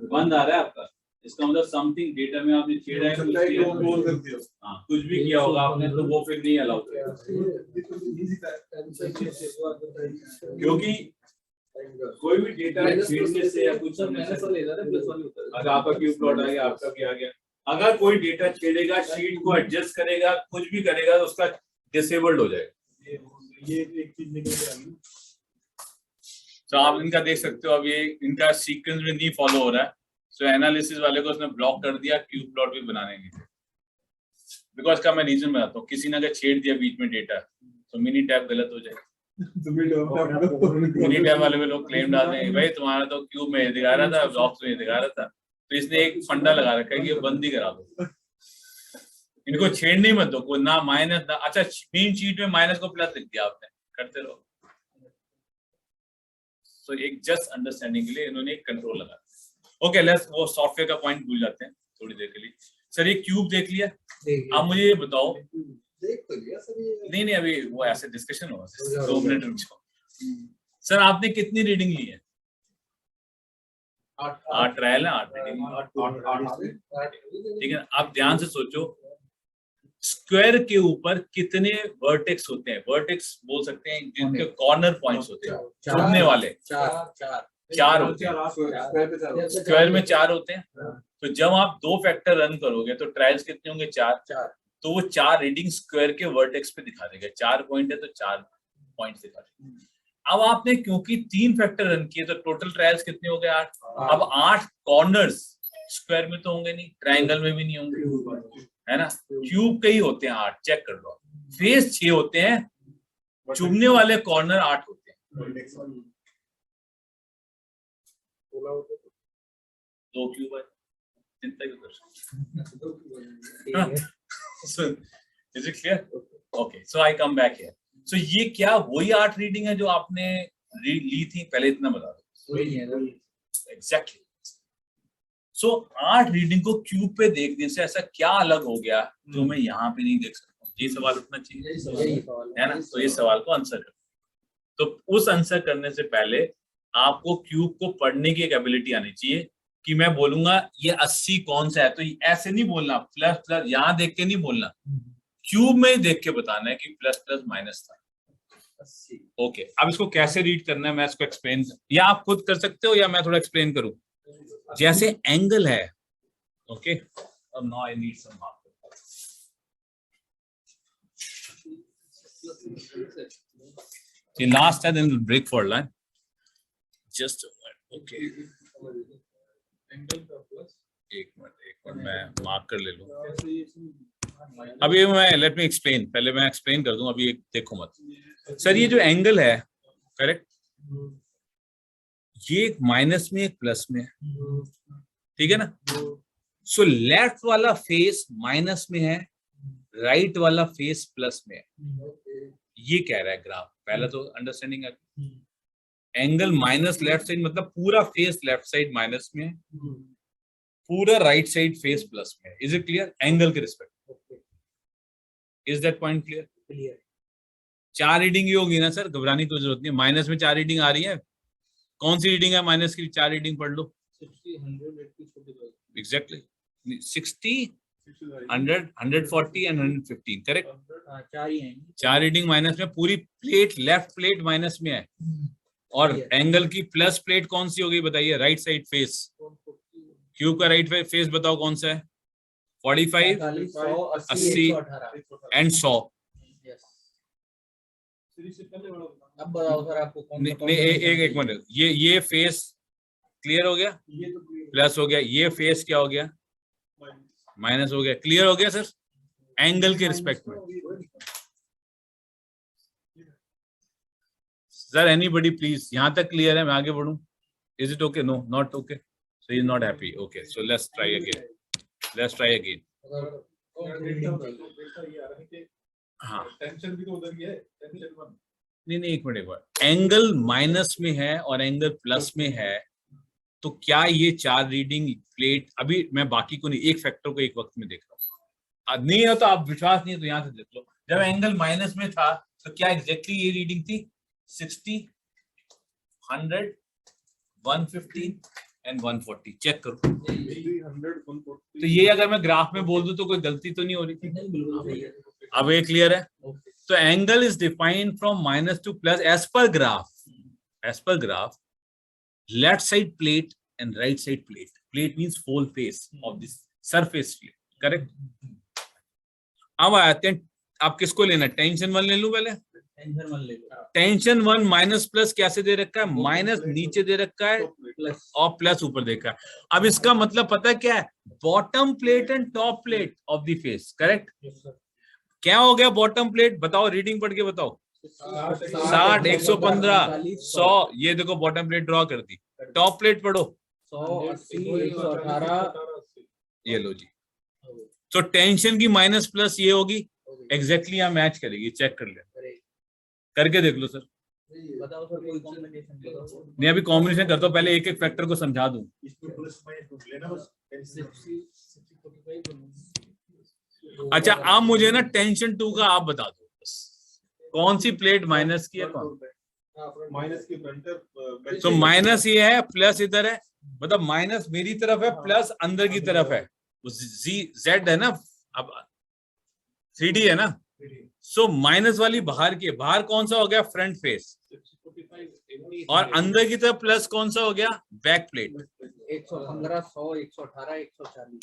बंद आ रहा है आपका, इसका मतलब समथिंग डेटा में आपने छेड़ा है, चलता है कि वो क्लोज कर दिया। हाँ कुछ भी किया होगा आपने तो वो फिर नहीं अलाउ करेगा, क्योंकि कोई भी डेटा छेड़ने से या कुछ करने से अगर आपका क्यू प्लॉट आ गया, आपका भी आ गया, अगर कोई डेटा छेड़ेगा, शीट को एडजस्ट करेगा, कुछ भी करेगा तो उसका डिसेबल्ड हो जाएगा। ये एक चीज निकल के आ गई। तो आप इनका देख सकते हो, अब ये इनका सीक्वेंस में नहीं फॉलो हो रहा है, सो एनालिसिस वाले को उसने ब्लॉक कर दिया क्यू प्लॉट भी बनाने के लिए। बिकॉज का मैं रीजन बताता हूँ, किसी ने अगर छेड़ दिया बीच में डेटा तो मिनी टैब गलत हो जाएगा। मिनी टैब वाले में लोग क्लेम डाल देंगे, भाई तुम्हारा तो क्यूब में ये दिखा रहा था, ब्लॉक्स में ये दिखा रहा था, तो इसने एक फंडा लगा रखा है कि ये बंद ही करा दो, इनको छेड़ने ही मत दो, कोई ना माइनस ना, अच्छा मेन शीट में माइनस को प्लस लिख दिया आपने, करते रहो। तो एक जस्ट अंडरस्टैंडिंग के लिए इन्होंने एक कंट्रोल लगा। ओके लेट्स वो सॉफ्टवेयर का पॉइंट भूल जाते हैं थोड़ी देर के लिए। सर ये क्यूब देख लिया, आप मुझे ये बताओ। देख तो लिया सर ये। नहीं अभी वो ऐसे डिस्कशन होगा, 2 मिनट रुक जाओ। सर आपने कितनी रीडिंग ली है? 8 ट्रायल है, 8 रीडिंग, ठीक है। आप ध्यान से सोचो, स्क्वायर के ऊपर कितने वर्टेक्स होते हैं? वर्टेक्स बोल सकते हैं जिनके कॉर्नर पॉइंट्स होते हैं, चुभने वाले 4 होते हैं। स्क्वायर में 4 होते हैं। तो जब आप 2 फैक्टर रन करोगे तो ट्रायल्स कितने होंगे? 4। तो वो 4 रीडिंग स्क्वायर के वर्टेक्स पे दिखा देगा। 4 पॉइंट है तो 4 पॉइंट्स दिखा देगा। अब आपने क्योंकि 3 फैक्टर रन किए तो टोटल ट्रायल्स कितने हो गए? 8। अब 8 कॉर्नर्स स्क्वायर में तो होंगे नहीं, ट्रायंगल में भी नहीं होंगे, है ना? क्यूब के ही होते हैं 8, चेक कर लो। फेस 6 होते हैं, चुभने वाले कॉर्नर 8 होते हैं। 2 क्यूब है, चिंता क्यों कर? Is it clear? Okay, so I come back here. So ये क्या वही 8 रीडिंग है जो आपने ली थी? पहले इतना बता दो। Exactly. So 8 रीडिंग को क्यूब पे देखने से ऐसा क्या अलग हो गया जो मैं यहाँ पे नहीं देख सकता हूँ? ये सवाल उठना चाहिए, है ना? तो ये सवाल को आंसर करो। तो उस आंसर करने से पहले आपको क्यूब को पढ़ने की एक एबिलिटी आनी चाहिए कि मैं बोलूंगा ये 80 कौन सा है, तो ऐसे नहीं बोलना प्लस प्लस यहाँ देख के नहीं बोलना, क्यूब में ही देख के बताना है कि प्लस प्लस माइनस था। ओके, अब इसको कैसे रीड करना है मैं इसको एक्सप्लेन, या आप खुद कर सकते हो या मैं थोड़ा एक्सप्लेन करूं। जैसे एंगल है, ओके, अब now I need some marker. ये लास्ट है, then break for lunch. Just okay, एक मिनट मैं मार्क कर ले लूं। अभी मैं लेट मी एक्सप्लेन, पहले मैं एक्सप्लेन कर दूं, अभी एक देखो मत। सर ये जो एंगल है, करेक्ट, ये एक माइनस में एक प्लस में, ठीक है ना? सो लेफ्ट वाला फेस माइनस में है, राइट वाला फेस प्लस में है। ये कह रहा है ग्राफ, पहला तो अंडरस्टैंडिंग है। एंगल माइनस लेफ्ट साइड मतलब पूरा फेस लेफ्ट साइड माइनस में है, पूरा राइट साइड फेस प्लस में है। Is it clear? एंगल के respect, is that point clear? Clear. 4 reading ही होगी ना सर, घबराने की जरूरत नहीं है। माइनस में 4 रीडिंग आ रही है, कौन सी रीडिंग है माइनस की? 4 रीडिंग पढ़ लो। 60, 100, 80, एग्जैक्टली 60, 100, 140 एंड 115, करेक्ट? 4 ही हैं। 4 रीडिंग माइनस में, पूरी प्लेट लेफ्ट प्लेट माइनस में है, और एंगल की प्लस प्लेट कौन सी होगी बताइए? Right side face. क्यूब का राइट फेस बताओ कौन सा है? 45, 80 एंड 100। अब बताओ सर आपको कौन सा? एक मिनट, ये फेस क्लियर हो गया, प्लस हो गया, ये फेस क्या हो गया? माइनस हो गया। क्लियर हो गया सर? एंगल के रिस्पेक्ट में। सर एनीबडी प्लीज, यहां तक क्लियर है? मैं आगे बढ़ूं? Is it okay? No, not okay, so is not happy. Okay, so let's try again, let's try again. हाँ टेंशन भी तो उधर ही है, टेंशन 1। नहीं एक मिनट, एंगल माइनस में है और एंगल प्लस में है, तो क्या ये 4 रीडिंग प्लेट, अभी मैं बाकी को नहीं, एक फैक्टर को एक वक्त में देख रहा हूँ, नहीं हो तो आप विश्वास नहीं है तो यहाँ से देख लो। जब एंगल माइनस में था तो क्या एग्जैक्टली ये रीडिंग थी 60, 100, 150 एंड 140, चेक करो। 300 140 तो ये अगर मैं ग्राफ में बोल दूं तो कोई गलती तो नहीं हो रही थी? बिल्कुल सही है। अब ये क्लियर है? तो angle is defined from minus to plus as per graph, left side plate and right side plate. Plate means whole face of this surface plate, correct? अब आते हैं, आप किसको लेना, टेंशन 1 ले लूं पहले? टेंशन 1 ले लो। टेंशन 1 माइनस प्लस कैसे दे रखा है, माइनस नीचे दे रखा है प्लस और प्लस ऊपर देखा है। अब इसका मतलब पता है क्या है, bottom plate and top plate of the face, correct? क्या हो गया बॉटम प्लेट, बताओ, रीडिंग पढ़ के बताओ। 60, 115, 100, ये देखो बॉटम प्लेट ड्रॉ कर दी। टॉप प्लेट पढ़ो, 180, 118, ये लो जी। तो टेंशन की माइनस प्लस ये होगी, एग्जैक्टली यहाँ मैच करेगी, चेक कर ले, करके देख लो सर। बताओ सर कोई कॉम्बिनेशन बताओ। नहीं अभी कॉम्बिनेशन करता हूँ, पहले एक एक फैक्टर को समझा दूं। इसमें प्लस माइनस लेना बस। अच्छा अब मुझे ना टेंशन 2 का आप बता दो बस, कौन सी प्लेट माइनस की है, कौन? माइनस की फ्रंट तो माइनस ये है, प्लस इधर है, मतलब माइनस मेरी तरफ है, प्लस अंदर की तरफ है, जेड है ना, अब 3D है ना, सो माइनस वाली बाहर की है, बाहर कौन सा हो गया, फ्रंट फेस, और अंदर की तरफ प्लस कौन सा हो गया, बैक प्लेट, 115, 100, 118, 140।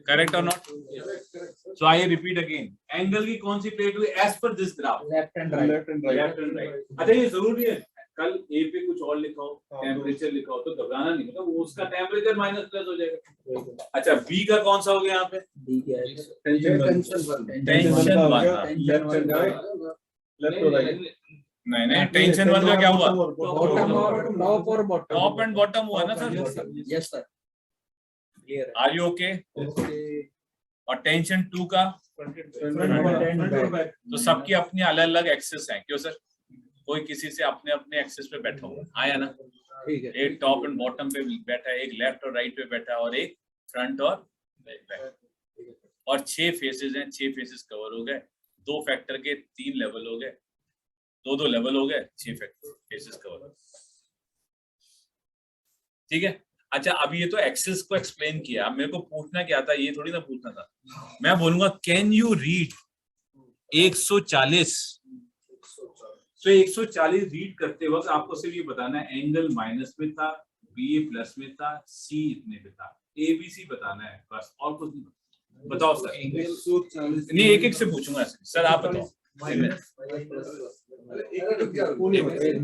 करेक्ट और not? So I repeat again, angle की कौन सी प्लेट हुई as per this graph, left and right. Left and left and right. अच्छा ये जरूरी है कल ए पे कुछ और लिखा हो, टेम्परेचर लिखा हो तो घबराना नहीं, मतलब वो उसका टेम्परेचर माइनस प्लस हो जाएगा। अच्छा बी का कौन सा हो गया यहाँ पे, डी क्या है? Tension 1, left and right, left और राइट। नहीं टेंशन 1 का क्या हुआ, बॉटम और टॉप और बॉटम। टॉप एंड बॉटम हुआ ना सर, यस सर, क्लियर है। Are you okay? और टेंशन 2 का, तो सबकी अपनी अलग अलग एक्सेस है, क्यों सर, कोई किसी से अपने अपने एक्सेस पे बैठा हुआ आया ना, ठीक है। एक टॉप एंड बॉटम पे बैठा है, एक लेफ्ट और राइट पे बैठा है, और एक फ्रंट और बैक, और 6 फेसेस हैं, 6 फेसेस कवर हो गए, 2 फैक्टर के 3 लेवल हो गए, 2 लेवल हो गए, 6 फेसेस कवर, ठीक है। अच्छा अब ये तो एक्सेस को एक्सप्लेन किया, अब मेरे को पूछना क्या था, ये थोड़ी ना पूछना था, मैं बोलूंगा कैन यू रीड 140, तो 140 रीड करते वक्त आपको सिर्फ ये बताना है एंगल माइनस में था, बी प्लस में था, सी इतने पे था, ए बी सी बताना है बस, और कुछ नहीं। बताओ सर, 140 नहीं एक एक से पूछूंगा सर, आप बताओ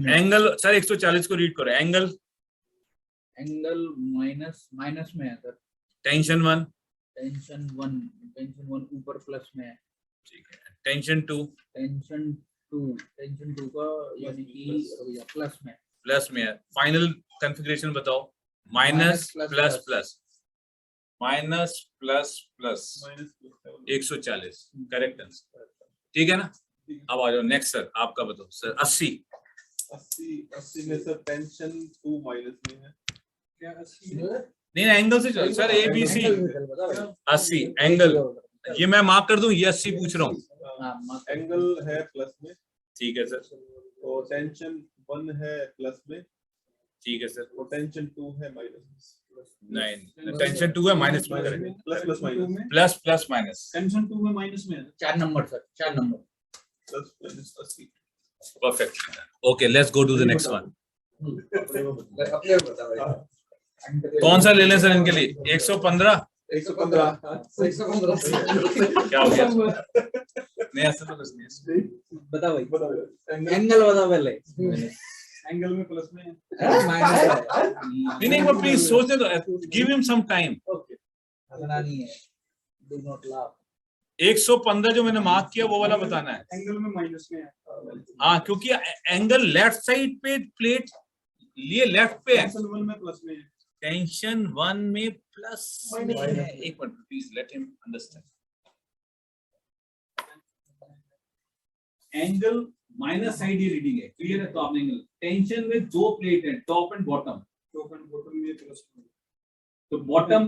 एंगल सर 140 को रीड करो, एंगल माइनस में है सर, टेंशन 1, टेंशन 1 ऊपर प्लस में है, ठीक है, टेंशन 2 का यानी कि प्लस में है, फाइनल कॉन्फ़िगरेशन बताओ, minus plus plus, minus plus plus 140, correct answer, ठीक है ना। अब आ जाओ नेक्स्ट सर, आपका बताओ सर, 80 में सर टेंशन 2 माइनस में है, क्या 80 नहीं एंगल से चलो sir, A B C 80 angle, ये मैं मार्क कर दूं, ये 80 पूछ रहा हूँ, एंगल है प्लस में, ठीक है सर, और टेंशन 1 है प्लस में, ठीक है सर, और टेंशन 2 है माइनस में। नहीं टेंशन 2 है माइनस में, correct, plus plus minus, plus plus minus, tension 2 में माइनस में है 4 number sir, 4 number. Plus minus 80। Perfect, okay let's go to the next one. कौन सा ले लें सर इनके लिए, 115 क्या हो गया, नहीं ऐसा तो कुछ नहीं, बता भाई, एंगल बता पहले। एंगल में प्लस में है, नहीं वो प्लीज सोचने दो, गिव हिम सम टाइम, हंसना नहीं है, डू नॉट लाफ। 115 जो मैंने मार्क किया वो वाला बताना है, एंगल में माइनस में है, हाँ क्योंकि एंगल लेफ्ट साइड पे प्लेट लिए लेफ्ट पे है, टेंशन 1 में प्लस में है, टेंशन 1 में प्लस में है, एक minute please let him understand, angle minus side ये रीडिंग है, क्लियर है? तो आपने एंगल टेंशन में दो प्लेट है, टॉप एंड बॉटम, में प्लस तो बॉटम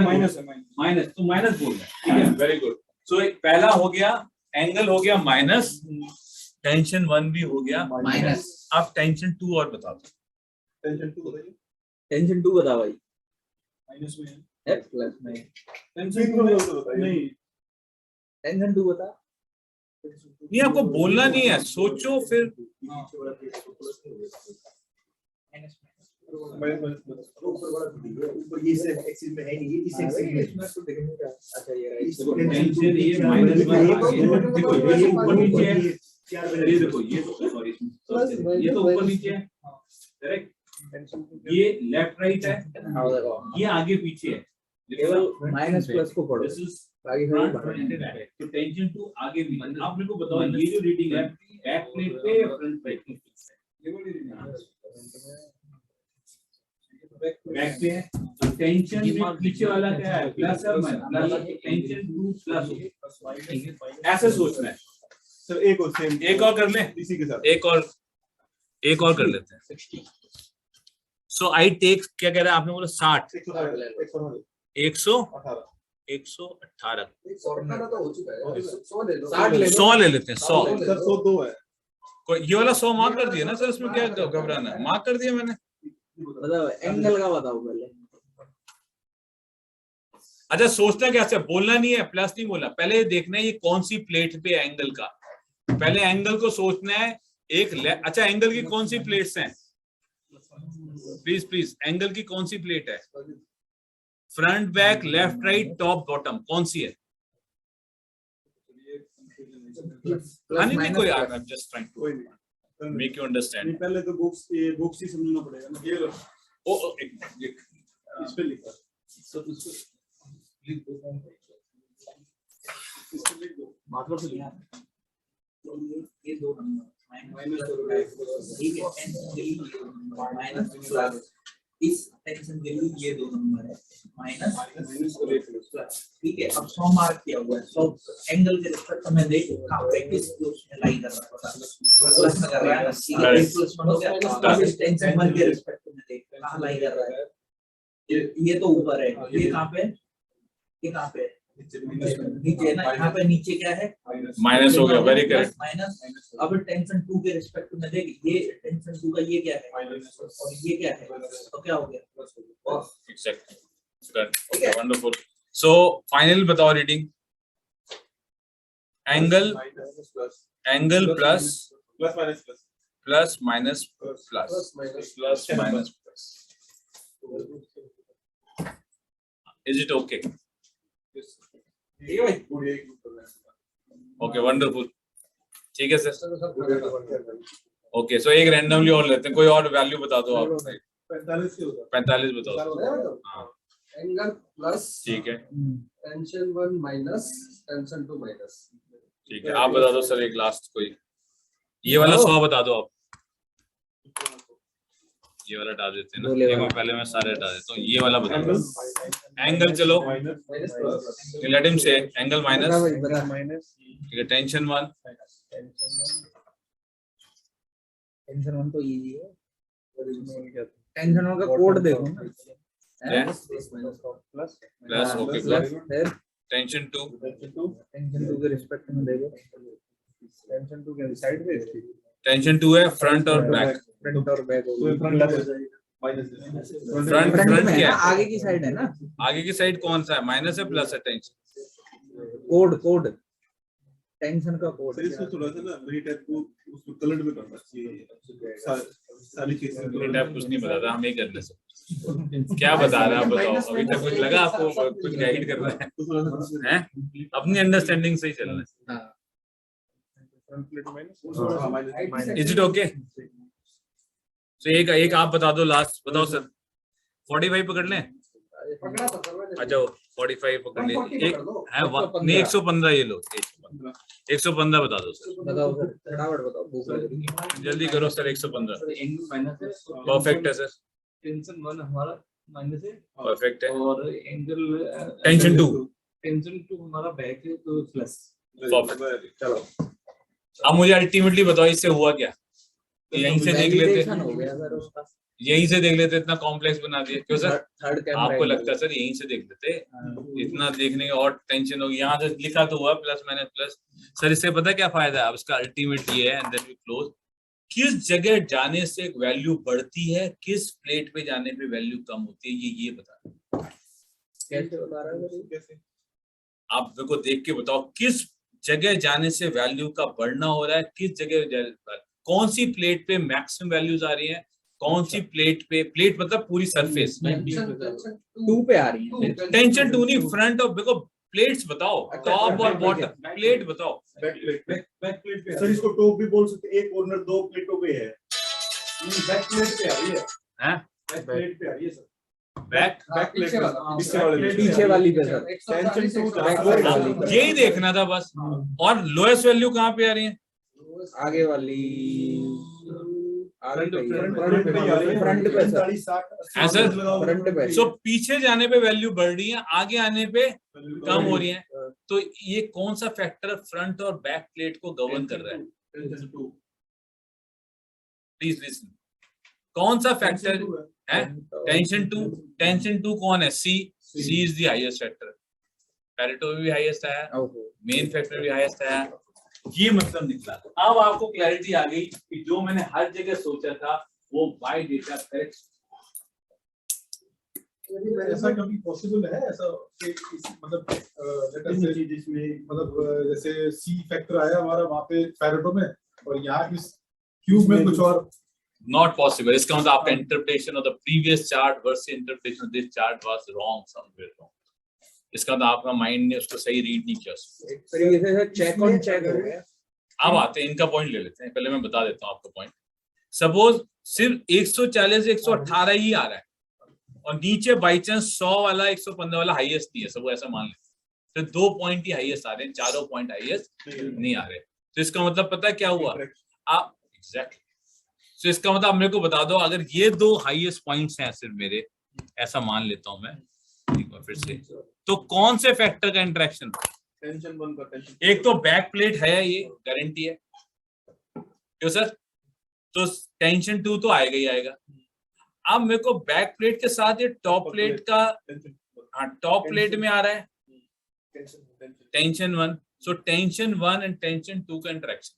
माइनस है माइनस, तो माइनस बोल रहा है, ठीक है, वेरी गुड। सो एक पहला हो गया, एंगल हो गया माइनस, टेंशन 1 भी हो गया माइनस। अब टेंशन 2 और बता दो। टेंशन 2 बताइए। टेंशन 2 बता भाई। माइनस में है। प्लस में। टेंशन 2 बताइए। नहीं टेंशन 2 बता। नहीं आपको बोलना नहीं है, सोचो फिर। ऊपर ये सब एक्सिस में है नहीं, ये इस एक्सिस में अच्छा ये राइट। टेंशन ये माइनस 1 देखो ये ऊपर नीचे है, ये देखो ये सॉरी ये तो ऊपर नीचे है, करेक्ट? ये लेफ्ट राइट है, ये आगे पीछे है, केवल माइनस प्लस को पढ़ो। दिस इज बाकी फ्रंट सब फ्रंट एंड बैक। तो टेंशन 2 आगे भी, आप मेरे को बताओ ये जो रीडिंग है बैक प्लेट पे या फ्रंट प्लेट पे? ये वाली रीडिंग बैक पे है, तो टेंशन में पीछे वाला क्या है, प्लस और माइनस, टेंशन 2 प्लस, ऐसे सोचना है। सर एक और सेम, एक और कर लें, इसी के साथ एक और कर लेते हैं। सो आई टेक, क्या कह रहा है आपने बोला 60 118 118 60 ले 100 ले लेते हैं 100। सर 102 है। कोई ये वाला 100 मार्क कर दिया ना सर, इसमें क्या घबराना है, मार्क कर दिया मैंने। बताओ एंगल का बताओ पहले। अच्छा सोचना कैसे, बोलना नहीं है, प्लस नहीं बोलना, पहले देखना है ये कौन सी प्लेट पे है एंगल का, पहले एंगल को सोचना है। अच्छा एंगल की कौन सी प्लेट्स हैं, प्लीज प्लीज, एंगल की कौन सी प्लेट है? Front back left right top bottom, कौन सी है? नहीं कोई, आई एम जस्ट ट्राइंग कोई नहीं टू मेक यू अंडरस्टैंड। पहले तो बुक्स ही समझना पड़ेगा ना। ये लो, ओ इस पे लिखा सब, इसको लिख दो, इसको लिख दो। मतलब ये दो नंबर माइनस ठीक है, टेंशन के लिए माइनस प्लस, इस टेंशन के लिए ये दो नंबर है माइनस प्लस, ठीक है। अब 100 मार्क किया हुआ है, 100 एंगल के रिस्पेक्ट में देखो कहां पे किस उसमें लाई कर रहा है, प्लस में कर रहा है, ठीक है, प्लस 1 हो गया। अब इस टेंशन 1 के रिस्पेक्ट में देखो कहां लाई कर रहा है, ये तो ऊपर है, ये कहां पे, ये कहां पे नीचे ना, यहाँ पे नीचे क्या है माइनस हो गया, वेरी करेक्ट। माइनस। अब टेंशन 2 के रिस्पेक्ट में देख, ये टेंशन 2 का ये क्या है और ये क्या है, तो क्या हो गया एग्जैक्टली, वंडरफुल। सो फाइनल बताओ reading, angle plus plus minus plus minus is it okay? Okay wonderful, ठीक है सर। ओके सो एक रैंडमली और लेते हैं, कोई और वैल्यू बता दो आप। 45 के होगा। 45 बताओ। हाँ एंगल प्लस ठीक है, टेंशन 1 माइनस टेंशन 2 माइनस। ठीक है, आप बता दो सर एक लास्ट कोई, ये वाला 100 बता दो आप, ये वाला हटा देते हैं ना, एक पहले मैं सारे हटा देता हूँ, ये वाला बता दो। एंगल चलो लेट हिम से, एंगल माइनस, ठीक है, टेंशन 1 तो इजी है, टेंशन 1 का कोड देखो ना, प्लस ओके प्लस फिर टेंशन 2 टेंशन 2 के रिस्पेक्ट में देखो, टेंशन 2 के साइड पे इसकी टेंशन 2 है फ्रंट और बैक, फ्रंट और बैक हो गया। फ्रंट फ्रंट में है क्या ना, है? आगे की साइड है ना, आगे की साइड कौन सा है, माइनस है प्लस है? टेंशन कोड टेंशन का कोड सर इसको थोड़ा सा ना वही टाइप को उसको कलर में करना चाहिए, सारी चीजें टाइप कुछ नहीं बताता, हम ही कर ले सकते। क्या बता रहा है आप बताओ, अभी तक कुछ लगा आपको, कुछ गाइड कर रहा है हैं? अपनी अंडरस्टैंडिंग से ही चलना है। Is it okay? तो एक आप बता दो लास्ट, बताओ सर 45 पकड़ लें? पकड़ा तो सर मैंने। अच्छा 45 पकड़ ले, 140 एक कर दो। है नहीं 115, ये लो 115 बता दो सर, बताओ सर, फटाफट बताओ, भूख लग रही है। जल्दी करो सर। 115 एंगल माइनस है, परफेक्ट है सर, टेंशन 1 हमारा माइनस है, परफेक्ट है। और एंगल टेंशन 2 टेंशन 2 हमारा बैक है तो प्लस। परफेक्ट। चलो अब मुझे अल्टीमेटली बताओ इससे हुआ क्या? यहीं से देख लेते, Validation हो गया सर उसका। यहीं से देख लेते, इतना कॉम्प्लेक्स बना दिया क्यों सर? थर्ड कैमरा आपको लगता है सर यहीं से देख लेते, इतना देखने की और टेंशन होगी? यहाँ से लिखा तो हुआ प्लस माइनस प्लस। सर इससे पता क्या फायदा है? अब इसका अल्टीमेट ये है, एंड देन वी क्लोज। किस जगह जाने से एक वैल्यू बढ़ती है, किस प्लेट पे जाने पे वैल्यू कम होती है, ये बता। कैसे बता रहा है कैसे? आप मेरे को देख के बताओ, किस जगह जाने से वैल्यू का बढ़ना हो रहा है, किस जगह कौन सी प्लेट पे मैक्सिमम वैल्यूज आ रही है, कौन सी प्लेट पे, प्लेट मतलब पूरी सरफेस, टू पे आ रही है। टेंशन टू नहीं, फ्रंट और देखो प्लेट्स बताओ, टॉप और बॉटम प्लेट बताओ। बैक प्लेट पे सर इसको टॉप भी बोल सकते हैं, एक कॉर्नर दो प्लेटों पे है। बैक प्लेट पे आ रही है, हैं? बैक प्लेट पे आ रही है सर। बैक बैक प्लेट पीछे वाला, पीछे वाले पीछे वाली पे सर। 140 से Backward वाली। यही देखना था बस। और लोएस्ट वैल्यू कहाँ पे आ रही है? आगे वाली, आगे पे ही है। फ्रंट पे ही आ रही है। फ्रंट पे सर। 40, 60, हाँ सर। फ्रंट पे। सो पीछे जाने पे वैल्यू बढ़ रही है, आगे आने पे कम हो रही है। तो ये कौन सा फैक्टर फ्रंट और बैक प्लेट को गवर्न कर रहा है? प्लीज लिसन, कौन सा फैक्टर है? टेंशन टू कौन है? C is the highest factor. Pareto में भी हाईएस्ट आया, मेन फैक्टर भी हाईएस्ट आया। ये मतलब निकला। अब आपको क्लैरिटी आ गई कि जो मैंने हर जगह सोचा था वो बाय डेटा करेक्ट। ऐसा कभी पॉसिबल है ऐसा कि मतलब let us say जिसमें मतलब जैसे सी फैक्टर आया हमारा वहाँ पे पैरेटो में, और यहाँ इस क्यूब में कुछ और? Not possible. इसका मतलब आपका interpretation of the previous chart versus interpretation of this chart was wrong somewhere wrong. इसका मतलब आपका माइंड ने उसको सही रीड नहीं किया। एक तरीके से चेक ऑन चेक हो गया। अब आते हैं इनका पॉइंट ले लेते हैं, पहले मैं बता देता हूँ आपका पॉइंट। सपोज सिर्फ 140 118 ही आ रहा है और नीचे बाई चांस 100 वाला 115 वाला हाईएस्ट नहीं है, सब ऐसा मान लेते, तो 2 पॉइंट ही हाईएस्ट आ रहे हैं, चारों पॉइंट हाईएस्ट नहीं आ रहे। तो इसका मतलब पता है क्या हुआ? आप एग्जैक्टली, तो इसका मतलब मेरे को बता दो, अगर ये 2 हाईएस्ट पॉइंट्स हैं सिर्फ मेरे, ऐसा मान लेता हूं मैं एक बार फिर से, तो कौन से फैक्टर का इंटरेक्शन? टेंशन 1 का टेंशन। एक तो बैक प्लेट है, ये गारंटी है क्यों सर? तो टेंशन 2 तो आएगा ही आएगा। अब मेरे को बैक प्लेट के साथ ये टॉप प्लेट का, हाँ टॉप प्लेट में आ रहा है tension 1, so tension 1 and tension 2 का इंटरेक्शन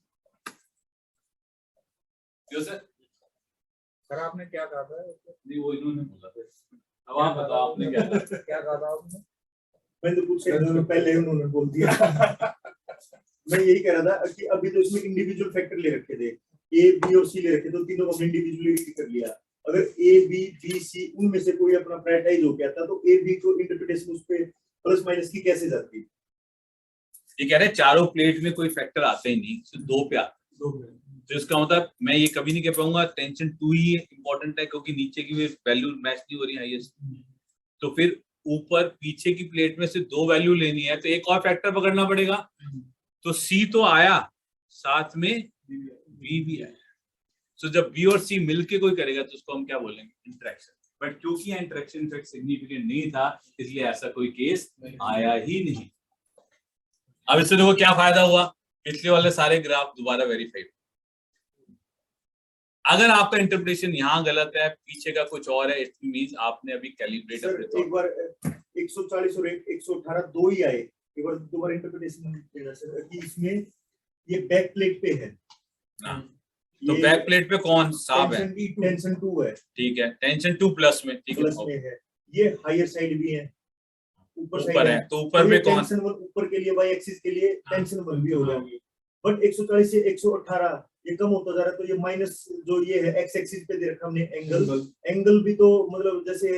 क्यों सर? सर आपने क्या कहा था? नहीं वो इन्होंने बोला था। अब आप बताओ आपने क्या कहा? क्या कहा था आपने? मैं तो कुछ पहले उन्होंने बोल दिया। मैं यही कह रहा था कि अभी तो इसमें इंडिविजुअल फैक्टर ले रखे थे, ए बी और सी ले रखे, तो तीनों को इंडिविजुअली कर लिया। अगर ए बी बी सी उनमें से कोई अपना प्रायोरिटाइज हो गया था, तो ए बी को इंटरप्रिटेशन उस पे प्लस माइनस की कैसे जाती? ये कह रहे हैं चारों प्लेट में कोई फैक्टर आते ही नहीं, सिर्फ 2 पे आते हैं। तो इसका मतलब मैं ये कभी नहीं कह पाऊंगा टेंशन 2 ही इंपॉर्टेंट है, क्योंकि नीचे की वैल्यू मैच नहीं हो रही हाईएस्ट। तो फिर ऊपर पीछे की प्लेट में से 2 वैल्यू लेनी है, तो एक और फैक्टर पकड़ना पड़ेगा। तो सी तो आया, साथ में बी भी आया। तो जब बी और सी मिलके कोई करेगा तो उसको हम क्या बोलेंगे? इंटरेक्शन। बट क्योंकि इंटरेक्शन इफेक्ट सिग्निफिकेंट नहीं था, इसलिए ऐसा कोई केस आया ही नहीं। अब इससे देखो क्या फायदा हुआ, पिछले वाले सारे ग्राफ दोबारा वेरीफाई। अगर आपका इंटरप्रिटेशन यहाँ गलत है, पीछे का कुछ और है, इट मींस आपने अभी कैलिब्रेट अपने एक बार 140 और 118 दो ही आए, एक बार दोबारा इंटरप्रिटेशन देना सर कि इसमें ये बैक प्लेट पे है। तो बैक प्लेट पे कौन साहब है? टेंशन 2 है, ठीक है, टेंशन 2 प्लस में, ठीक प्लस है, में है। ये हायर साइड भी है, ऊपर साइड ऊपर है, तो ऊपर पे कौन? टेंशन 1 ऊपर के लिए, वाई एक्सिस के लिए टेंशन 1 भी हो जाएगी। बट 140 से 118 ये कम होता जा रहा है, तो ये माइनस जो ये है एक्स एक्सिस पे दे रखा हमने एंगल भी तो मतलब जैसे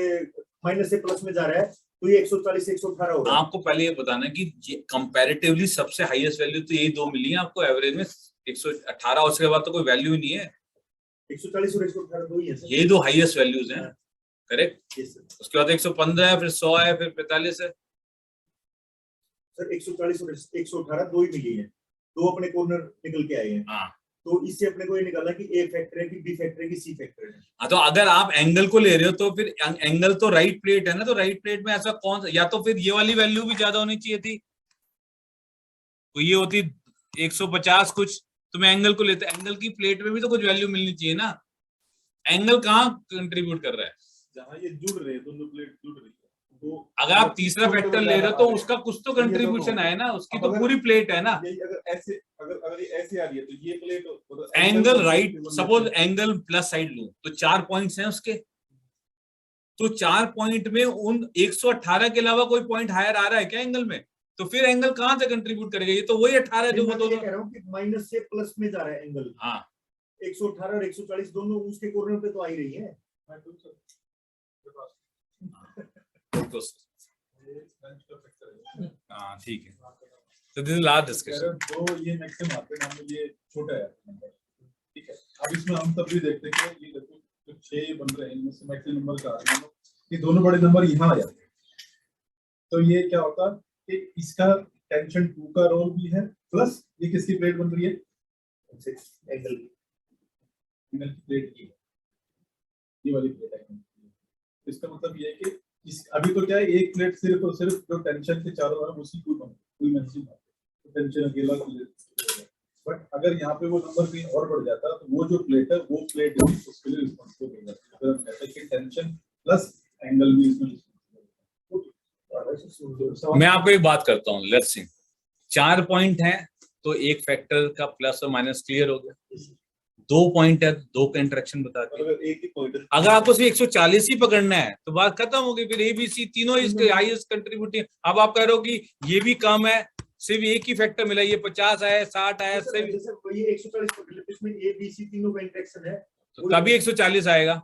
माइनस से प्लस में जा रहा है, तो ये 140 से 118 हो रहा है। आपको पहले ये बताना कि कंपैरेटिवली सबसे हाईएस्ट वैल्यू तो यही 2 मिली है आपको एवरेज में 118, उसके बाद तो कोई वैल्यू ही नहीं है। 140 और 118 दो ही है सर, यही 2 हाईएस्ट वैल्यूज हैं, करेक्ट। Yes sir. उसके बाद 115 है, फिर 100 है, फिर 45 है। सर 140 और 118 दो ही मिली है, दो अपने कॉर्नर निकल के आए हैं। हाँ, तो इससे अपने को ये निकालना कि ए फैक्टर है कि बी फैक्टर है कि सी फैक्टर है। हाँ, तो अगर आप एंगल को ले रहे हो तो फिर एंगल तो राइट प्लेट है ना, तो राइट प्लेट में ऐसा कौन सा, या तो फिर ये वाली वैल्यू भी ज्यादा होनी चाहिए थी, तो ये होती 150 कुछ, तो मैं एंगल को लेता, एंगल की प्लेट में भी तो कुछ वैल्यू मिलनी चाहिए ना। एंगल कहाँ कंट्रीब्यूट कर रहा है? जहाँ ये जुड़ रहे हैं, दोनों प्लेट जुड़ रही है, तो अगर आप तीसरा फैक्टर ले रहे हो तो उसका कुछ तो कंट्रीब्यूशन है ना, उसकी तो पूरी प्लेट है ना। यही अगर ये ऐसे आ रही है तो ये प्लेट मतलब angle right, suppose angle plus side लूं तो 4 पॉइंट्स हैं उसके, तो 4 पॉइंट में उन 118 के अलावा कोई पॉइंट हायर आ रहा है क्या एंगल में? तो फिर एंगल कहां से कंट्रीब्यूट करेगा? ये तो वही 18 जो वो मैं दोनों कह रहा हूँ कि माइनस से प्लस में जा रहा है एंगल। हाँ 118 और 140 दोनों उसके कॉर्नर पे तो आ ही रही है। हाँ ठीक है, तो दिस इज लास्ट डिस्कशन। तो ये मैक्सिमम आते हैं, मान लो ये छोटा है नंबर, ठीक है। अब इसमें हम तब भी देखते हैं कि ये देखो जो 6 बन रहे हैं इनमें से मैक्सिमम नंबर का मान लो ये दोनों बड़े नंबर यहाँ आ जाते हैं, तो ये क्या होता है कि इसका टेंशन 2 का रोल भी है, प्लस ये किसकी प्लेट बन रही है? एंगल की प्लेट की, ये वाली प्लेट है। इसका मतलब ये है कि इस अभी तो क्या है, एक प्लेट सिर्फ और सिर्फ जो टेंशन के चारों तरफ उसी कोई मैक्सिमम तो टेंशन अकेला, बट अगर यहाँ पे वो नंबर कहीं और बढ़ जाता तो वो जो प्लेट है वो प्लेट भी उसके लिए रिस्पॉन्सिबल हो जाती है। अगर हम कहते हैं कि टेंशन प्लस एंगल भी इसमें रिस्पॉन्सिबल। मैं आपको एक बात करता हूँ, लेट्स सी 4 पॉइंट हैं तो एक फैक्टर का प्लस और माइनस क्लियर हो गया। 2 पॉइंट है, 2 का इंटरेक्शन बता दिया। अगर एक ही पॉइंट अगर आपको सिर्फ 140 ही पकड़ना है तो बात खत्म हो गई, फिर एबीसी तीनों इसके हाईएस्ट कंट्रीब्यूटिंग। अब आप कह रहे हो कि ये भी कम है, सिर्फ एक ही फैक्टर मिला, ये 50 है 60 है, सिर्फ ये 140 पकड़ लेते, इसमें ए बी सी तीनों का इंटरेक्शन है तो तभी 140 आएगा।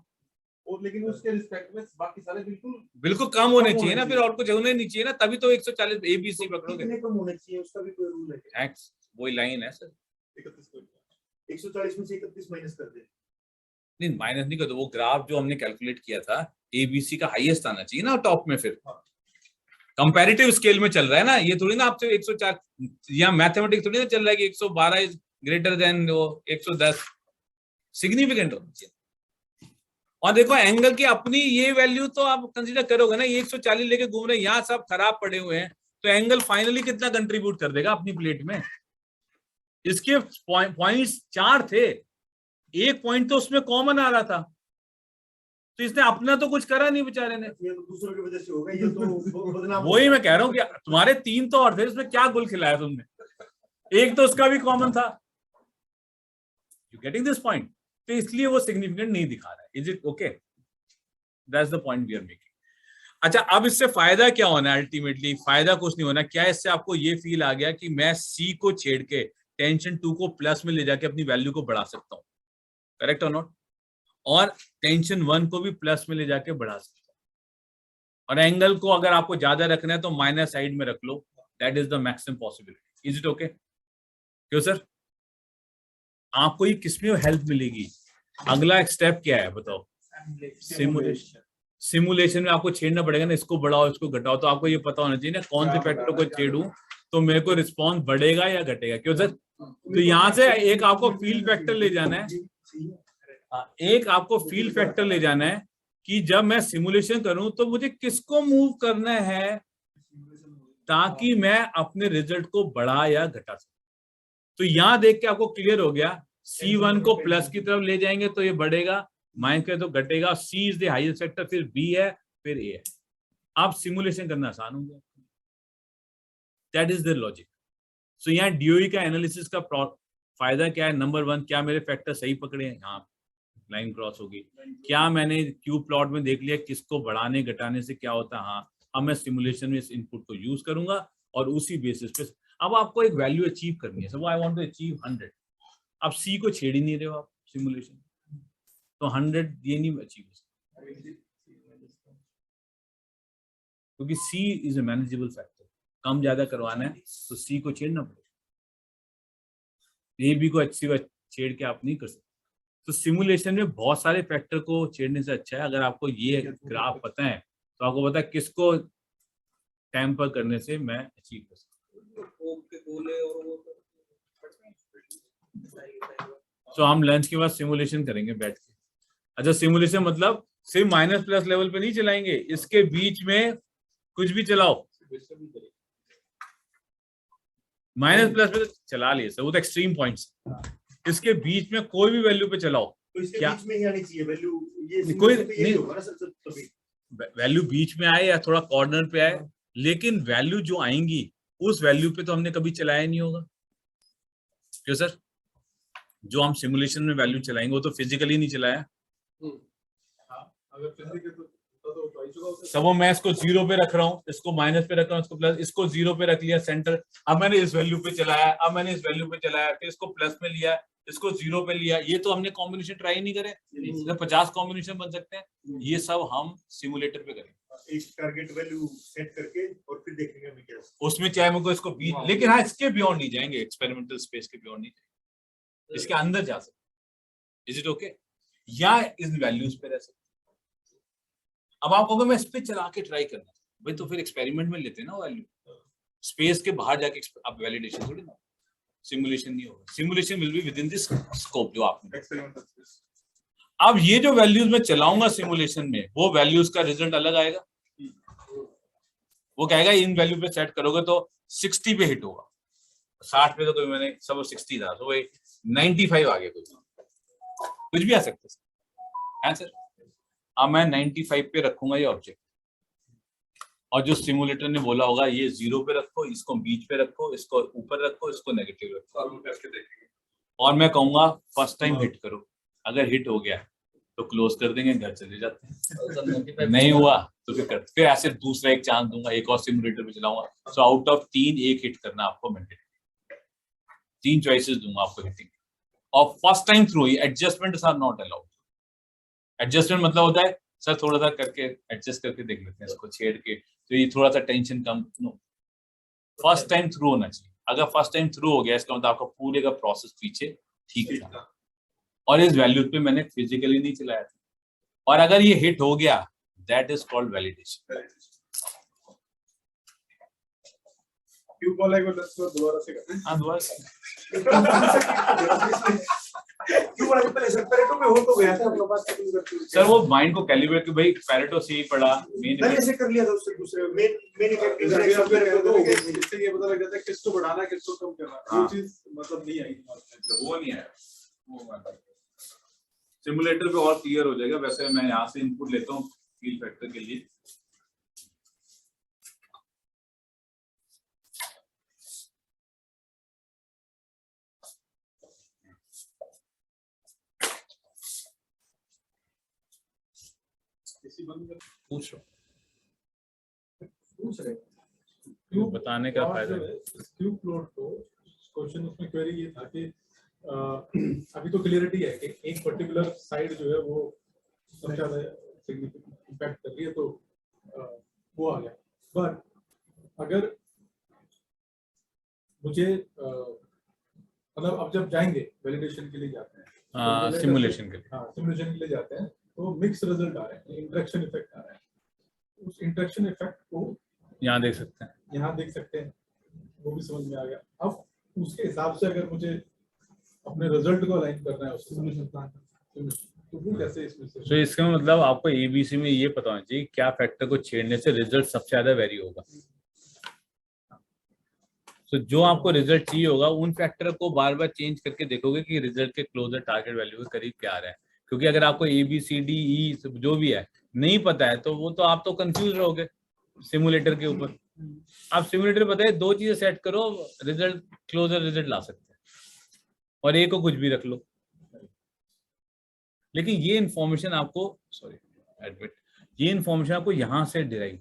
और लेकिन उसके रिस्पेक्ट में बाकी सारे बिल्कुल कम होने चाहिए ना, फिर और कुछ होने नहीं चाहिए ना, तभी तो 140 एबीसी पकड़ोगे। कितने कम होने चाहिए उसका भी कोई रूल है? एक्स वही लाइन है सर, 140 में से 31 माइनस कर दे। नहीं माइनस नहीं कर दो, वो ग्राफ जो हमने कैलकुलेट किया था एबीसी का हाईएस्ट आना चाहिए ना टॉप में, फिर कंपैरेटिव स्केल में चल रहा है ना, ये थोड़ी ना आपसे 104 या मैथमेटिक्स थोड़ी ना चल रहा है कि 112 इज ग्रेटर देन वो 110, सिग्निफिकेंट होना चाहिए। और देखो एंगल की अपनी ये वैल्यू तो आप कंसीडर करोगे ना, ये 140 लेके घूम रहे हैं, यहाँ सब खराब पड़े हुए हैं, तो एंगल फाइनली कितना कंट्रीब्यूट कर देगा अपनी प्लेट में? इसके पॉइंट्स 4 थे, एक पॉइंट तो उसमें कॉमन आ रहा था, तो इसने अपना तो कुछ करा नहीं बेचारे ने, ये तो दूसरों की वजह से होगा, ये तो बदनाम वही मैं कह रहा हूँ कि तुम्हारे 3 तो और थे, इसमें क्या गुल खिलाया तुमने? एक तो उसका भी कॉमन था। You getting this point? तो इसलिए वो सिग्निफिकेंट नहीं दिखा रहा है। Is it okay? That's the point we are making. अच्छा, अब इससे फायदा क्या होना है? अल्टीमेटली फायदा कुछ नहीं होना। क्या इससे आपको ये फील आ गया कि मैं सी को छेड़ के टेंशन 2 को प्लस में ले जाके अपनी वैल्यू को बढ़ा सकता हूं, करेक्ट और नॉट? और टेंशन 1 को भी प्लस में ले जाके बढ़ा सकता हूं, और एंगल को अगर आपको ज्यादा रखना है तो माइनस साइड में रख लो, that is the maximum possibility. Is it okay? क्यों सर? आपको ये किसमें हेल्प मिलेगी? अगला स्टेप क्या है बताओ? सिमुलेशन। सिमुलेशन में आपको छेड़ना पड़ेगा ना, इसको बढ़ाओ इसको घटाओ, तो आपको ये पता होना चाहिए ना कौन से फैक्टर को छेड़ूं तो मेरे को रिस्पॉन्स बढ़ेगा या घटेगा। क्यों सर? तो यहाँ से एक आपको फील्ड फैक्टर ले जाना है, एक आपको फील्ड फैक्टर ले जाना है कि जब मैं सिमुलेशन करूं तो मुझे किसको मूव करना है ताकि मैं अपने रिजल्ट को बढ़ा या घटा सकूं। तो यहां देख के आपको क्लियर हो गया, C1 को प्लस की तरफ ले जाएंगे तो ये बढ़ेगा, माइनस करे तो घटेगा। C is the highest factor, फिर B है, फिर A है। आप सिमुलेशन करना आसान हो गया। That is the logic. So यहाँ DOE का एनालिसिस का फायदा क्या है? नंबर 1, क्या मेरे फैक्टर सही पकड़े हैं? हाँ, लाइन क्रॉस होगी। क्या मैंने क्यूब प्लॉट में देख लिया किसको बढ़ाने घटाने से क्या होता है? हाँ, अब मैं सिमुलेशन में इस इनपुट को यूज करूंगा और उसी बेसिस पे अब आपको एक वैल्यू अचीव करनी है। सो आई वांट टू अचीव 100। अब C को छेड़ ही नहीं रहे हो आप सिमुलेशन, तो 100 ये नहीं अचीव हो सकता, क्योंकि C is a manageable factor. कम ज्यादा करवाना है तो C को छेड़ना पड़ेगा, A B को अच्छी छेड़ के आप नहीं कर सकते। तो सिमुलेशन में बहुत सारे फैक्टर को छेड़ने से अच्छा है अगर आपको ये ग्राफ पता है तो आपको पता है किसको टेम्पर करने से मैं अचीव कर सकता हूँ। तो हम लंच के बाद सिमुलेशन करेंगे बैठ के। अच्छा, सिमुलेशन मतलब सिर्फ माइनस प्लस लेवल पे नहीं चलाएंगे, इसके बीच में कुछ भी चलाओ। माइनस प्लस पे तो चला लिए सर, वो तो एक्सट्रीम पॉइंट्स। इसके बीच में कोई भी वैल्यू पे चलाओ, तो इसके क्या? बीच में ही आनी चाहिए वैल्यू, ये कोई यही नहीं। होगा ना सर तभी। वैल्यू बीच में आए या थोड़ा कॉर्नर पे आए, लेकिन वैल्यू जो आएंगी उस वैल्यू पे तो हमने कभी चलाया नहीं होगा, क्यों सर? जो हम सिमुलेशन में वैल्यू चलाएंगे वो तो फिजिकली नहीं चलाया। अगर फिजिकल तो ट्वाइस होगा। सब मैं इसको 0 पे रख रहा हूँ, इसको माइनस पे रख रहा हूँ, इसको प्लस, इसको 0 पे रख लिया सेंटर, अब मैंने इस वैल्यू पे चलाया, अब मैंने इस वैल्यू पे चलाया, फिर इसको प्लस में लिया, इसको 0 पे लिया, ये तो हमने कॉम्बिनेशन ट्राई नहीं करे, 50 कॉम्बिनेशन बन सकते हैं, ये सब हम सिमुलेटर पे करेंगे। एक टारगेट वैल्यू सेट करके और फिर देखेंगे हमें क्या। उसमें चाहे मुझको इसको बीच, लेकिन हाँ इसके बियॉन्ड नहीं जाएंगे, एक्सपेरिमेंटल स्पेस के बियॉन्ड नहीं जाएंगे, इसके अंदर जा सकते। Is it okay? या इन वैल्यूज पे रह सकते। अब आप कहोगे मैं इस पे चला के ट्राई करना, भाई तो फिर एक्सपेरिमेंट में लेते हैं ना वैल्यू, स्पेस के बाहर जाके आप वैलिडेशन थोड़ी ना, सिमुलेशन नहीं होगा, simulation will be with in this scope जो आपने। Experimental space. अब ये जो वैल्यूज मैं चलाऊंगा सिमुलेशन में, वो वैल्यूज का रिजल्ट अलग आएगा। वो कहेगा इन वैल्यू पे सेट करोगे तो 60 पे हिट होगा, 60 पे तो कोई, मैंने सब 60 था तो वही 95 आ गया, कुछ भी आ सकता है सर। अब मैं 95 पे रखूंगा ये ऑब्जेक्ट, और जो सिमुलेटर ने बोला होगा ये 0 पे रखो, इसको बीच पे रखो, इसको ऊपर रखो, इसको नेगेटिव रखो, और वो करके देखेंगे। और मैं कहूंगा फर्स्ट टाइम हिट करो, अगर हिट हो गया तो क्लोज कर देंगे, घर चले जाते हैं, नहीं हुआ तो फिर ऐसे दूसरा एक चांस दूंगा, एक और सिमुलेटर पे चलाऊंगा। सो आउट ऑफ 3 एक हिट करना आपको मैंडेटरी, 3 चॉइसेस दूंगा आपको हिटिंग, और first time through adjustments are not allowed. Adjustment मतलब होता है सर थोड़ा सा करके एडजस्ट करके देख लेते हैं इसको छेड़ के, तो ये थोड़ा सा टेंशन कम, नो, फर्स्ट टाइम थ्रू होना चाहिए। अगर फर्स्ट टाइम थ्रू हो गया इसका मतलब आपका पूरे का प्रोसेस पीछे ठीक था, और इस वैल्यू पे मैंने फिजिकली नहीं चलाया था, और अगर ये हिट हो गया दैट इज कॉल्ड वैलिडेशन। क्यों कॉल है दोबारा से करते हैं? हाँ दोबारा से। क्यों बोला कि पहले सर पैरेटो में हो तो गया था अपने पास तक करते हुए। सर वो माइंड को कैलिब्रेट कि भाई पैरेटो से ही पढ़ा, मैंने ऐसे कर लिया था उससे दूसरे मेन इफेक्ट जैसे कि आप कह रहे हो, इससे ये पता लग जाता है किसको बढ़ाना है किसको कम करना है। हाँ। वो चीज मतलब नहीं आई दिमाग में। वो नहीं आया, वो सिमुलेटर पे और क्लियर हो जाएगा। वैसे मैं यहाँ से इनपुट लेता हूँ फील फैक्टर के लिए, पूछ रहे क्यों बताने का फायदा है। क्यूब प्लॉट को क्वेश्चन उसमें क्वेरी ये था कि अभी तो क्लियरिटी है कि एक पर्टिकुलर साइड जो है वो सबसे ज्यादा सिग्निफिकेंट इम्पैक्ट कर रही है, तो वो आ गया। बट अगर मुझे मतलब अब जब जाएंगे वैलिडेशन के लिए जाते हैं, सिमुलेशन के लिए, हाँ सिमुलेशन के लिए जाते हैं, तो मिक्स रिजल्ट आ रहे हैं, इंटरेक्शन इफेक्ट आ रहा है। उस इंटरेक्शन इफेक्ट को यहाँ देख सकते हैं, यहाँ देख सकते हैं, वो भी समझ में आ गया। अब उसके हिसाब से अगर मुझे अपने रिजल्ट को अलाइन करना है उससे, तो वो कैसे इसमें से? तो इसका मतलब आपको एबीसी में ये पता होना चाहिए क्या फैक्टर को छेड़ने से रिजल्ट सबसे ज्यादा वेरी होगा। तो जो आपको रिजल्ट चाहिए होगा उन फैक्टर को बार बार चेंज करके देखोगे कि रिजल्ट के क्लोजर टारगेट वैल्यू के करीब क्या आ रहा है। क्योंकि अगर आपको ए बी सी डी ई जो भी है नहीं पता है तो वो तो आप तो कंफ्यूज रहोगे सिमुलेटर के ऊपर। आप सिमुलेटर पता है 2 चीजें सेट करो, रिजल्ट क्लोजर रिजल्ट ला सकते हैं, और एक को कुछ भी रख लो। लेकिन ये इंफॉर्मेशन आपको ये इंफॉर्मेशन आपको यहाँ से डिराइव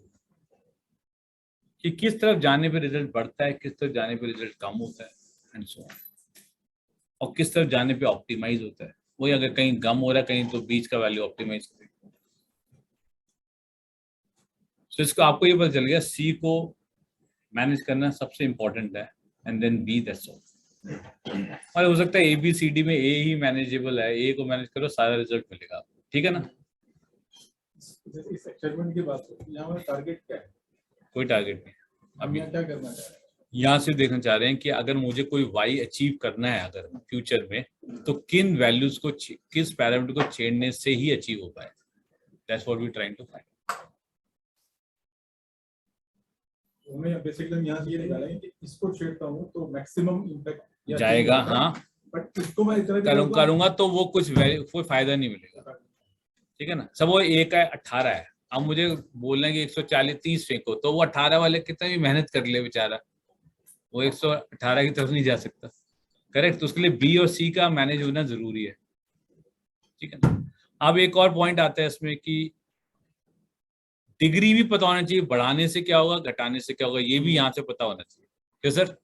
कि किस तरफ जाने पे रिजल्ट बढ़ता है, किस तरफ जाने पे रिजल्ट कम होता है एंड सो ऑन, और किस तरफ जाने पे ऑप्टिमाइज होता है। वही अगर कहीं कम हो रहा है कहीं तो बीच का वैल्यू ऑप्टिमाइज करेगा। तो इसको आपको ये पता चल गया सी को मैनेज करना सबसे इंपॉर्टेंट है and then B, that's all. और हो सकता है ए बी सी डी में ए ही मैनेजेबल है, ए को मैनेज करो सारा रिजल्ट मिलेगा आपको, ठीक है ना। इस एक्सपेरिमेंट की बात करें, यहाँ पर टारगेट क्या है? कोई टारगेट नहीं हम अभी, यहाँ क्या करना चाह रहे हैं? यहाँ से देखना चाह रहे हैं कि अगर मुझे कोई y अचीव करना है अगर फ्यूचर में, तो किन वैल्यूज को किस पैरामीटर को छेड़ने से ही अचीव हो पाए। That's what we trying to find. हमें बेसिकली हम यहाँ से ये निकालेंगे कि इसको छेड़ता हूँ तो मैक्सिमम इम्पैक्ट जाएगा, हाँ बट इसको मैं इतना भी कहूंगा- करूंगा तो वो कोई फायदा नहीं मिलेगा, ठीक है ना। सब वो एक है 18 है, अब मुझे बोलना है कि 140 30 फेंको, तो वो 18 वाले कितना भी मेहनत कर ले बेचारा, वो 118 की तरफ नहीं जा सकता, करेक्ट। तो उसके लिए बी और सी का मैनेज होना जरूरी है, ठीक है ना। अब एक और पॉइंट आता है इसमें कि डिग्री भी पता होना चाहिए, बढ़ाने से क्या होगा, घटाने से क्या होगा, ये भी यहाँ से पता होना चाहिए। क्या सर?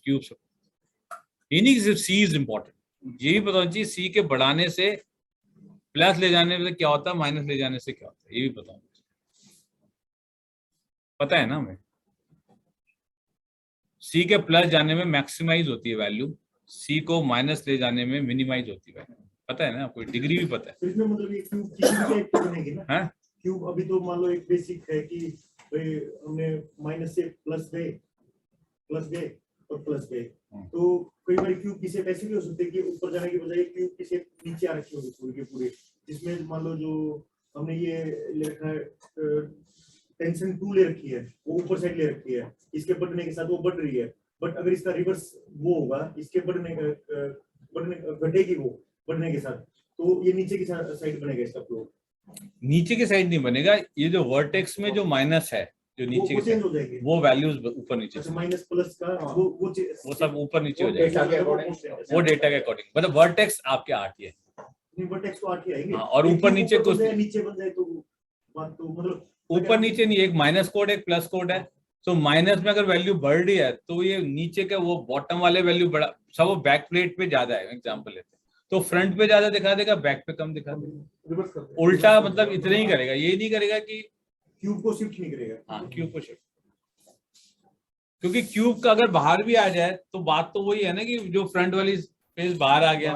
क्यूब से ये नहीं कि सिर्फ सी इज इम्पोर्टेंट, ये भी पता होना चाहिए सी के बढ़ाने से प्लस ले जाने में क्या होता है, माइनस ले जाने से क्या होता है, ये भी पता होना चाहिए। पता है ना हमें, सी के प्लस जाने में मैक्सिमाइज होती है वैल्यू, सी को माइनस ले जाने में मिनिमाइज होती है वैल्यू, पता है ना, कोई डिग्री भी पता है। तो इसमें मतलब ये क्यूब की एक तो बनेगी ना। हाँ? क्यूब अभी तो मान लो एक बेसिक है कि भाई हमने माइनस से प्लस गए और प्लस गए, तो कई बार क्यूब की शेप ऐसी भी हो सकती है कि ऊपर जाने की बजाय क्यूब की शेप नीचे आ रखी होगी पूरी के पूरे, जिसमें मान लो जो हमने ये ले रखा है टेंशन 2 ले रखी है, वो ऊपर साइड ले रखी है, इसके बढ़ने के साथ वो बढ़ रही है, बट अगर इसका रिवर्स वो होगा, इसके बढ़ने घटेगी वो बढ़ने के साथ, तो ये नीचे की साइड बनेगा इसका फ्लो। नीचे की साइड नहीं बनेगा, ये जो वर्टेक्स में जो माइनस है, जो नीचे की चेंज साइड, हो जाएंगे, वो वैल्यूज ऊपर नीचे अच्छा माइनस प्लस का वो सब ऊपर नीचे हो वो जाएगा, डेटा के अकॉर्डिंग, वो डेटा के अकॉर्डिंग, मतलब वर्टेक्स आपके 8 ही है। नहीं वर्टेक्स तो 8 ही आएंगे। हाँ, और एक ऊपर क्यूब नीचे कुछ बन जाए, नीचे बन जाए तो बात तो मतलब ऊपर नीचे नहीं, एक माइनस कोड एक प्लस कोड है, तो माइनस में अगर वैल्यू बढ़ रही है तो ये नीचे का वो बॉटम वाले वैल्यू बड़ा सब वो बैक प्लेट पे ज्यादा है, एग्जांपल लेते हैं तो फ्रंट पे ज्यादा दिखा देगा, बैक पे कम दिखा देगा, रिवर्स करते हैं। उल्टा मतलब इतना ही करेगा, ये नहीं करेगा कि क्यूब को शिफ्ट नहीं करेगा। हाँ क्यूब को शिफ्ट, क्योंकि क्यूब का अगर बाहर भी आ जाए तो बात तो वही है ना कि जो फ्रंट वाली फेस बाहर आ गया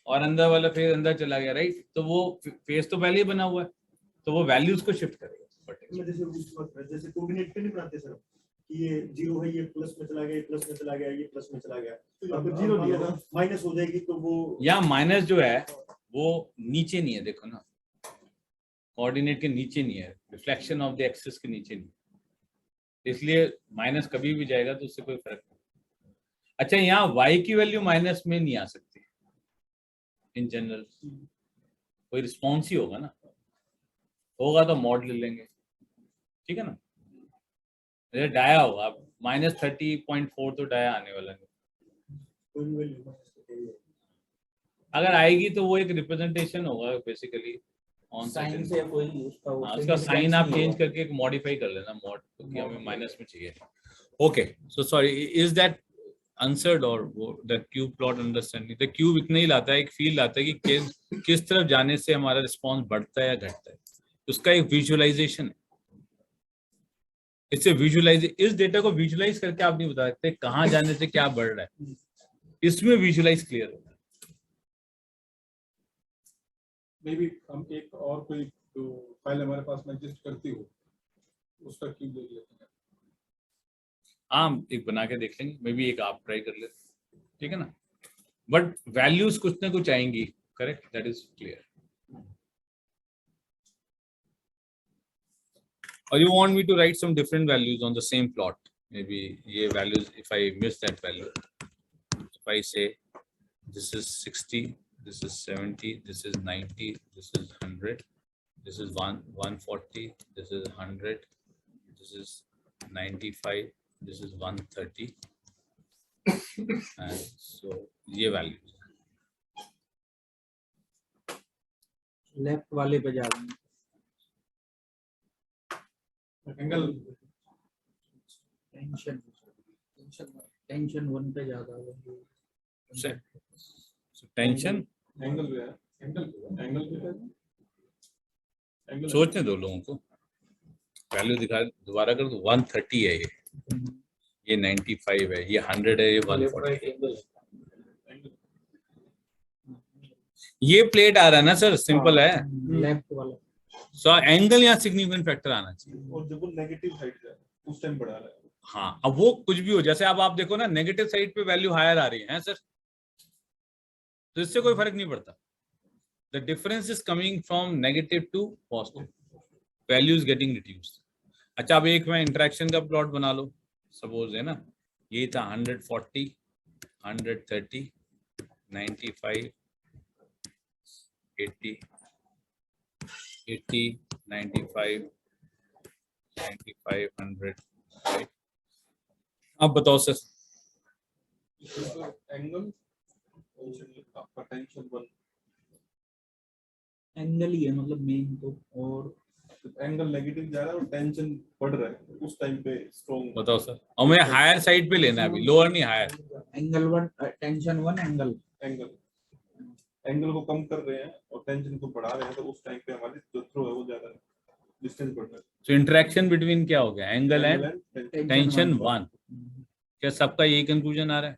और अंदर वाला फेस अंदर चला गया, राइट, तो वो फेस तो पहले ही बना हुआ है, तो वो वैल्यूज को शिफ्ट करेगा। जैसे कोऑर्डिनेट पे नहीं बनाते सर कि ये 0 है, ये प्लस में चला गया, ये प्लस में चला गया, ये प्लस में चला गया, तो आपको 0 दिया ना, माइनस हो जाएगी तो वो या माइनस जो है वो नीचे नहीं है, देखो ना कोऑर्डिनेट के नीचे नहीं है, रिफ्लेक्शन ऑफ द एक्सिस के नीचे नहीं, इसलिए माइनस कभी भी जाएगा तो उससे कोई फर्क नहीं। अच्छा, यहाँ y की वैल्यू माइनस में नहीं आ सकती इन जनरल, कोई रिस्पॉन्स ही होगा ना, होगा तो मॉड ले लेंगे, ठीक है ना। जैसे डाया होगा -30.4 तो डाया आने वाला नहीं, अगर आएगी तो वो एक रिप्रेजेंटेशन होगा बेसिकली ऑन साइन से कोई उसका उसका साइन आप चेंज करके एक मॉडिफाई कर लेना मॉड, क्योंकि हमें माइनस में चाहिए। Okay, so sorry, is that answered और the cube plot understanding? The cube इतना ही लाता है, एक फील लाता है कि किस तरफ जाने से हमारा रिस्पॉन्स बढ़ता है या घटता है, उसका एक विजुअलाइजेशन है। इससे विजुअलाइज, इस डेटा को विजुअलाइज करके आप नहीं बता सकते कहाँ जाने से क्या बढ़ रहा है, इसमें विजुअलाइज क्लियर होता है। मे बी हम एक और कोई जो फाइल हमारे पास में एग्जिस्ट करती हो उसका क्यूब देख लेते हैं। हम एक बना के देख लेंगे, मे बी एक आप ट्राई कर लेते, ठीक है ना, बट वैल्यूज कुछ ना कुछ आएंगी, correct, that is clear. Or you want me to write some different values on the same plot? Maybe ye values, if I miss that value, if I say this is 60, this is 70, this is 90, this is 100, this is 140, this is 100, this is 95, this is 130, and so ye values. Left वाले पे जा रहे हैं, angle tension 1 पे ज्यादा है, So tension, angle पे है, एंगल पे एंगल सोचने दो लोगों को, वैल्यू दिखा दोबारा कर दो, 130 है ये 95 है, ये 100 है, ये 140 है। ये प्लेट आ रहा है ना सर, सिंपल है। लेफ्ट वाला सो एंगल यहाँ सिग्निफिकेंट फैक्टर आना चाहिए। और जब वो नेगेटिव साइड जाए उस टाइम बढ़ा रहा है। हाँ, अब वो कुछ भी हो, जैसे अब आप देखो ना नेगेटिव साइड पे वैल्यू हायर आ रही है सर, तो इससे कोई फर्क नहीं पड़ता। The difference is coming from negative to positive, value is getting reduced. अच्छा, अब एक मैं इंटरेक्शन का प्लॉट बना लो, सपोज है ना, ये था 140, 130, 95, 80, 80, 95, 95, 100, right? अब बताओ सर। एंगल आपका टेंशन 1 एंगल ही है मतलब मेन तो, और एंगल नेगेटिव जा रहा है और टेंशन बढ़ रहा है, उस टाइम पे स्ट्रॉन्ग बताओ सर। और मैं हायर साइड पे लेना है अभी, लोअर नहीं higher. Angle 1 tension 1 angle angle को कम कर रहे हैं और टेंशन को बढ़ा रहे हैं, तो उस टाइम पे हमारी जो थ्रो है वो ज्यादा डिस्टेंस बढ़ रहा है। तो इंटरेक्शन बिटवीन क्या हो गया, एंगल एंड टेंशन टेंशन 1। क्या सबका यही कंक्लूजन आ रहा है?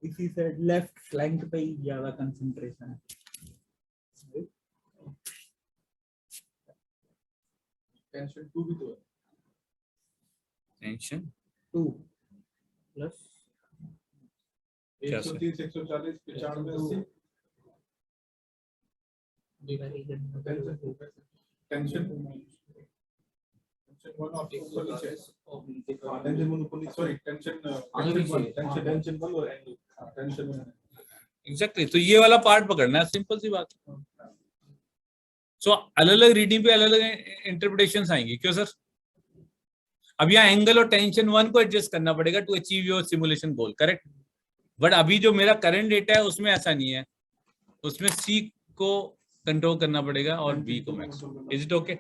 इसी से लेफ्ट फ्लैंक पे ही ज्यादा कंसंट्रेशन है। टेंशन 2 भी तो है। टेंशन 2 प्लस 130 140 95 80 टेंशन 1 ऑफ ऊपर नीचे टेंशन 1 ऊपर नीचे, सॉरी टेंशन टेंशन 1 और एंगल टेंशन 1 एग्जैक्टली। तो ये वाला पार्ट पकड़ना है, सिंपल सी बात। सो अलग अलग रीडिंग पे अलग अलग इंटरप्रिटेशंस आएंगी, क्यों सर? अब यहाँ एंगल और टेंशन 1 को एडजस्ट करना पड़ेगा to achieve your simulation goal, correct? But अभी जो मेरा करंट डेटा है उसमें ऐसा नहीं है, उसमें सी को कंट्रोल करना पड़ेगा और बी को मैक्सिमम। Is it okay?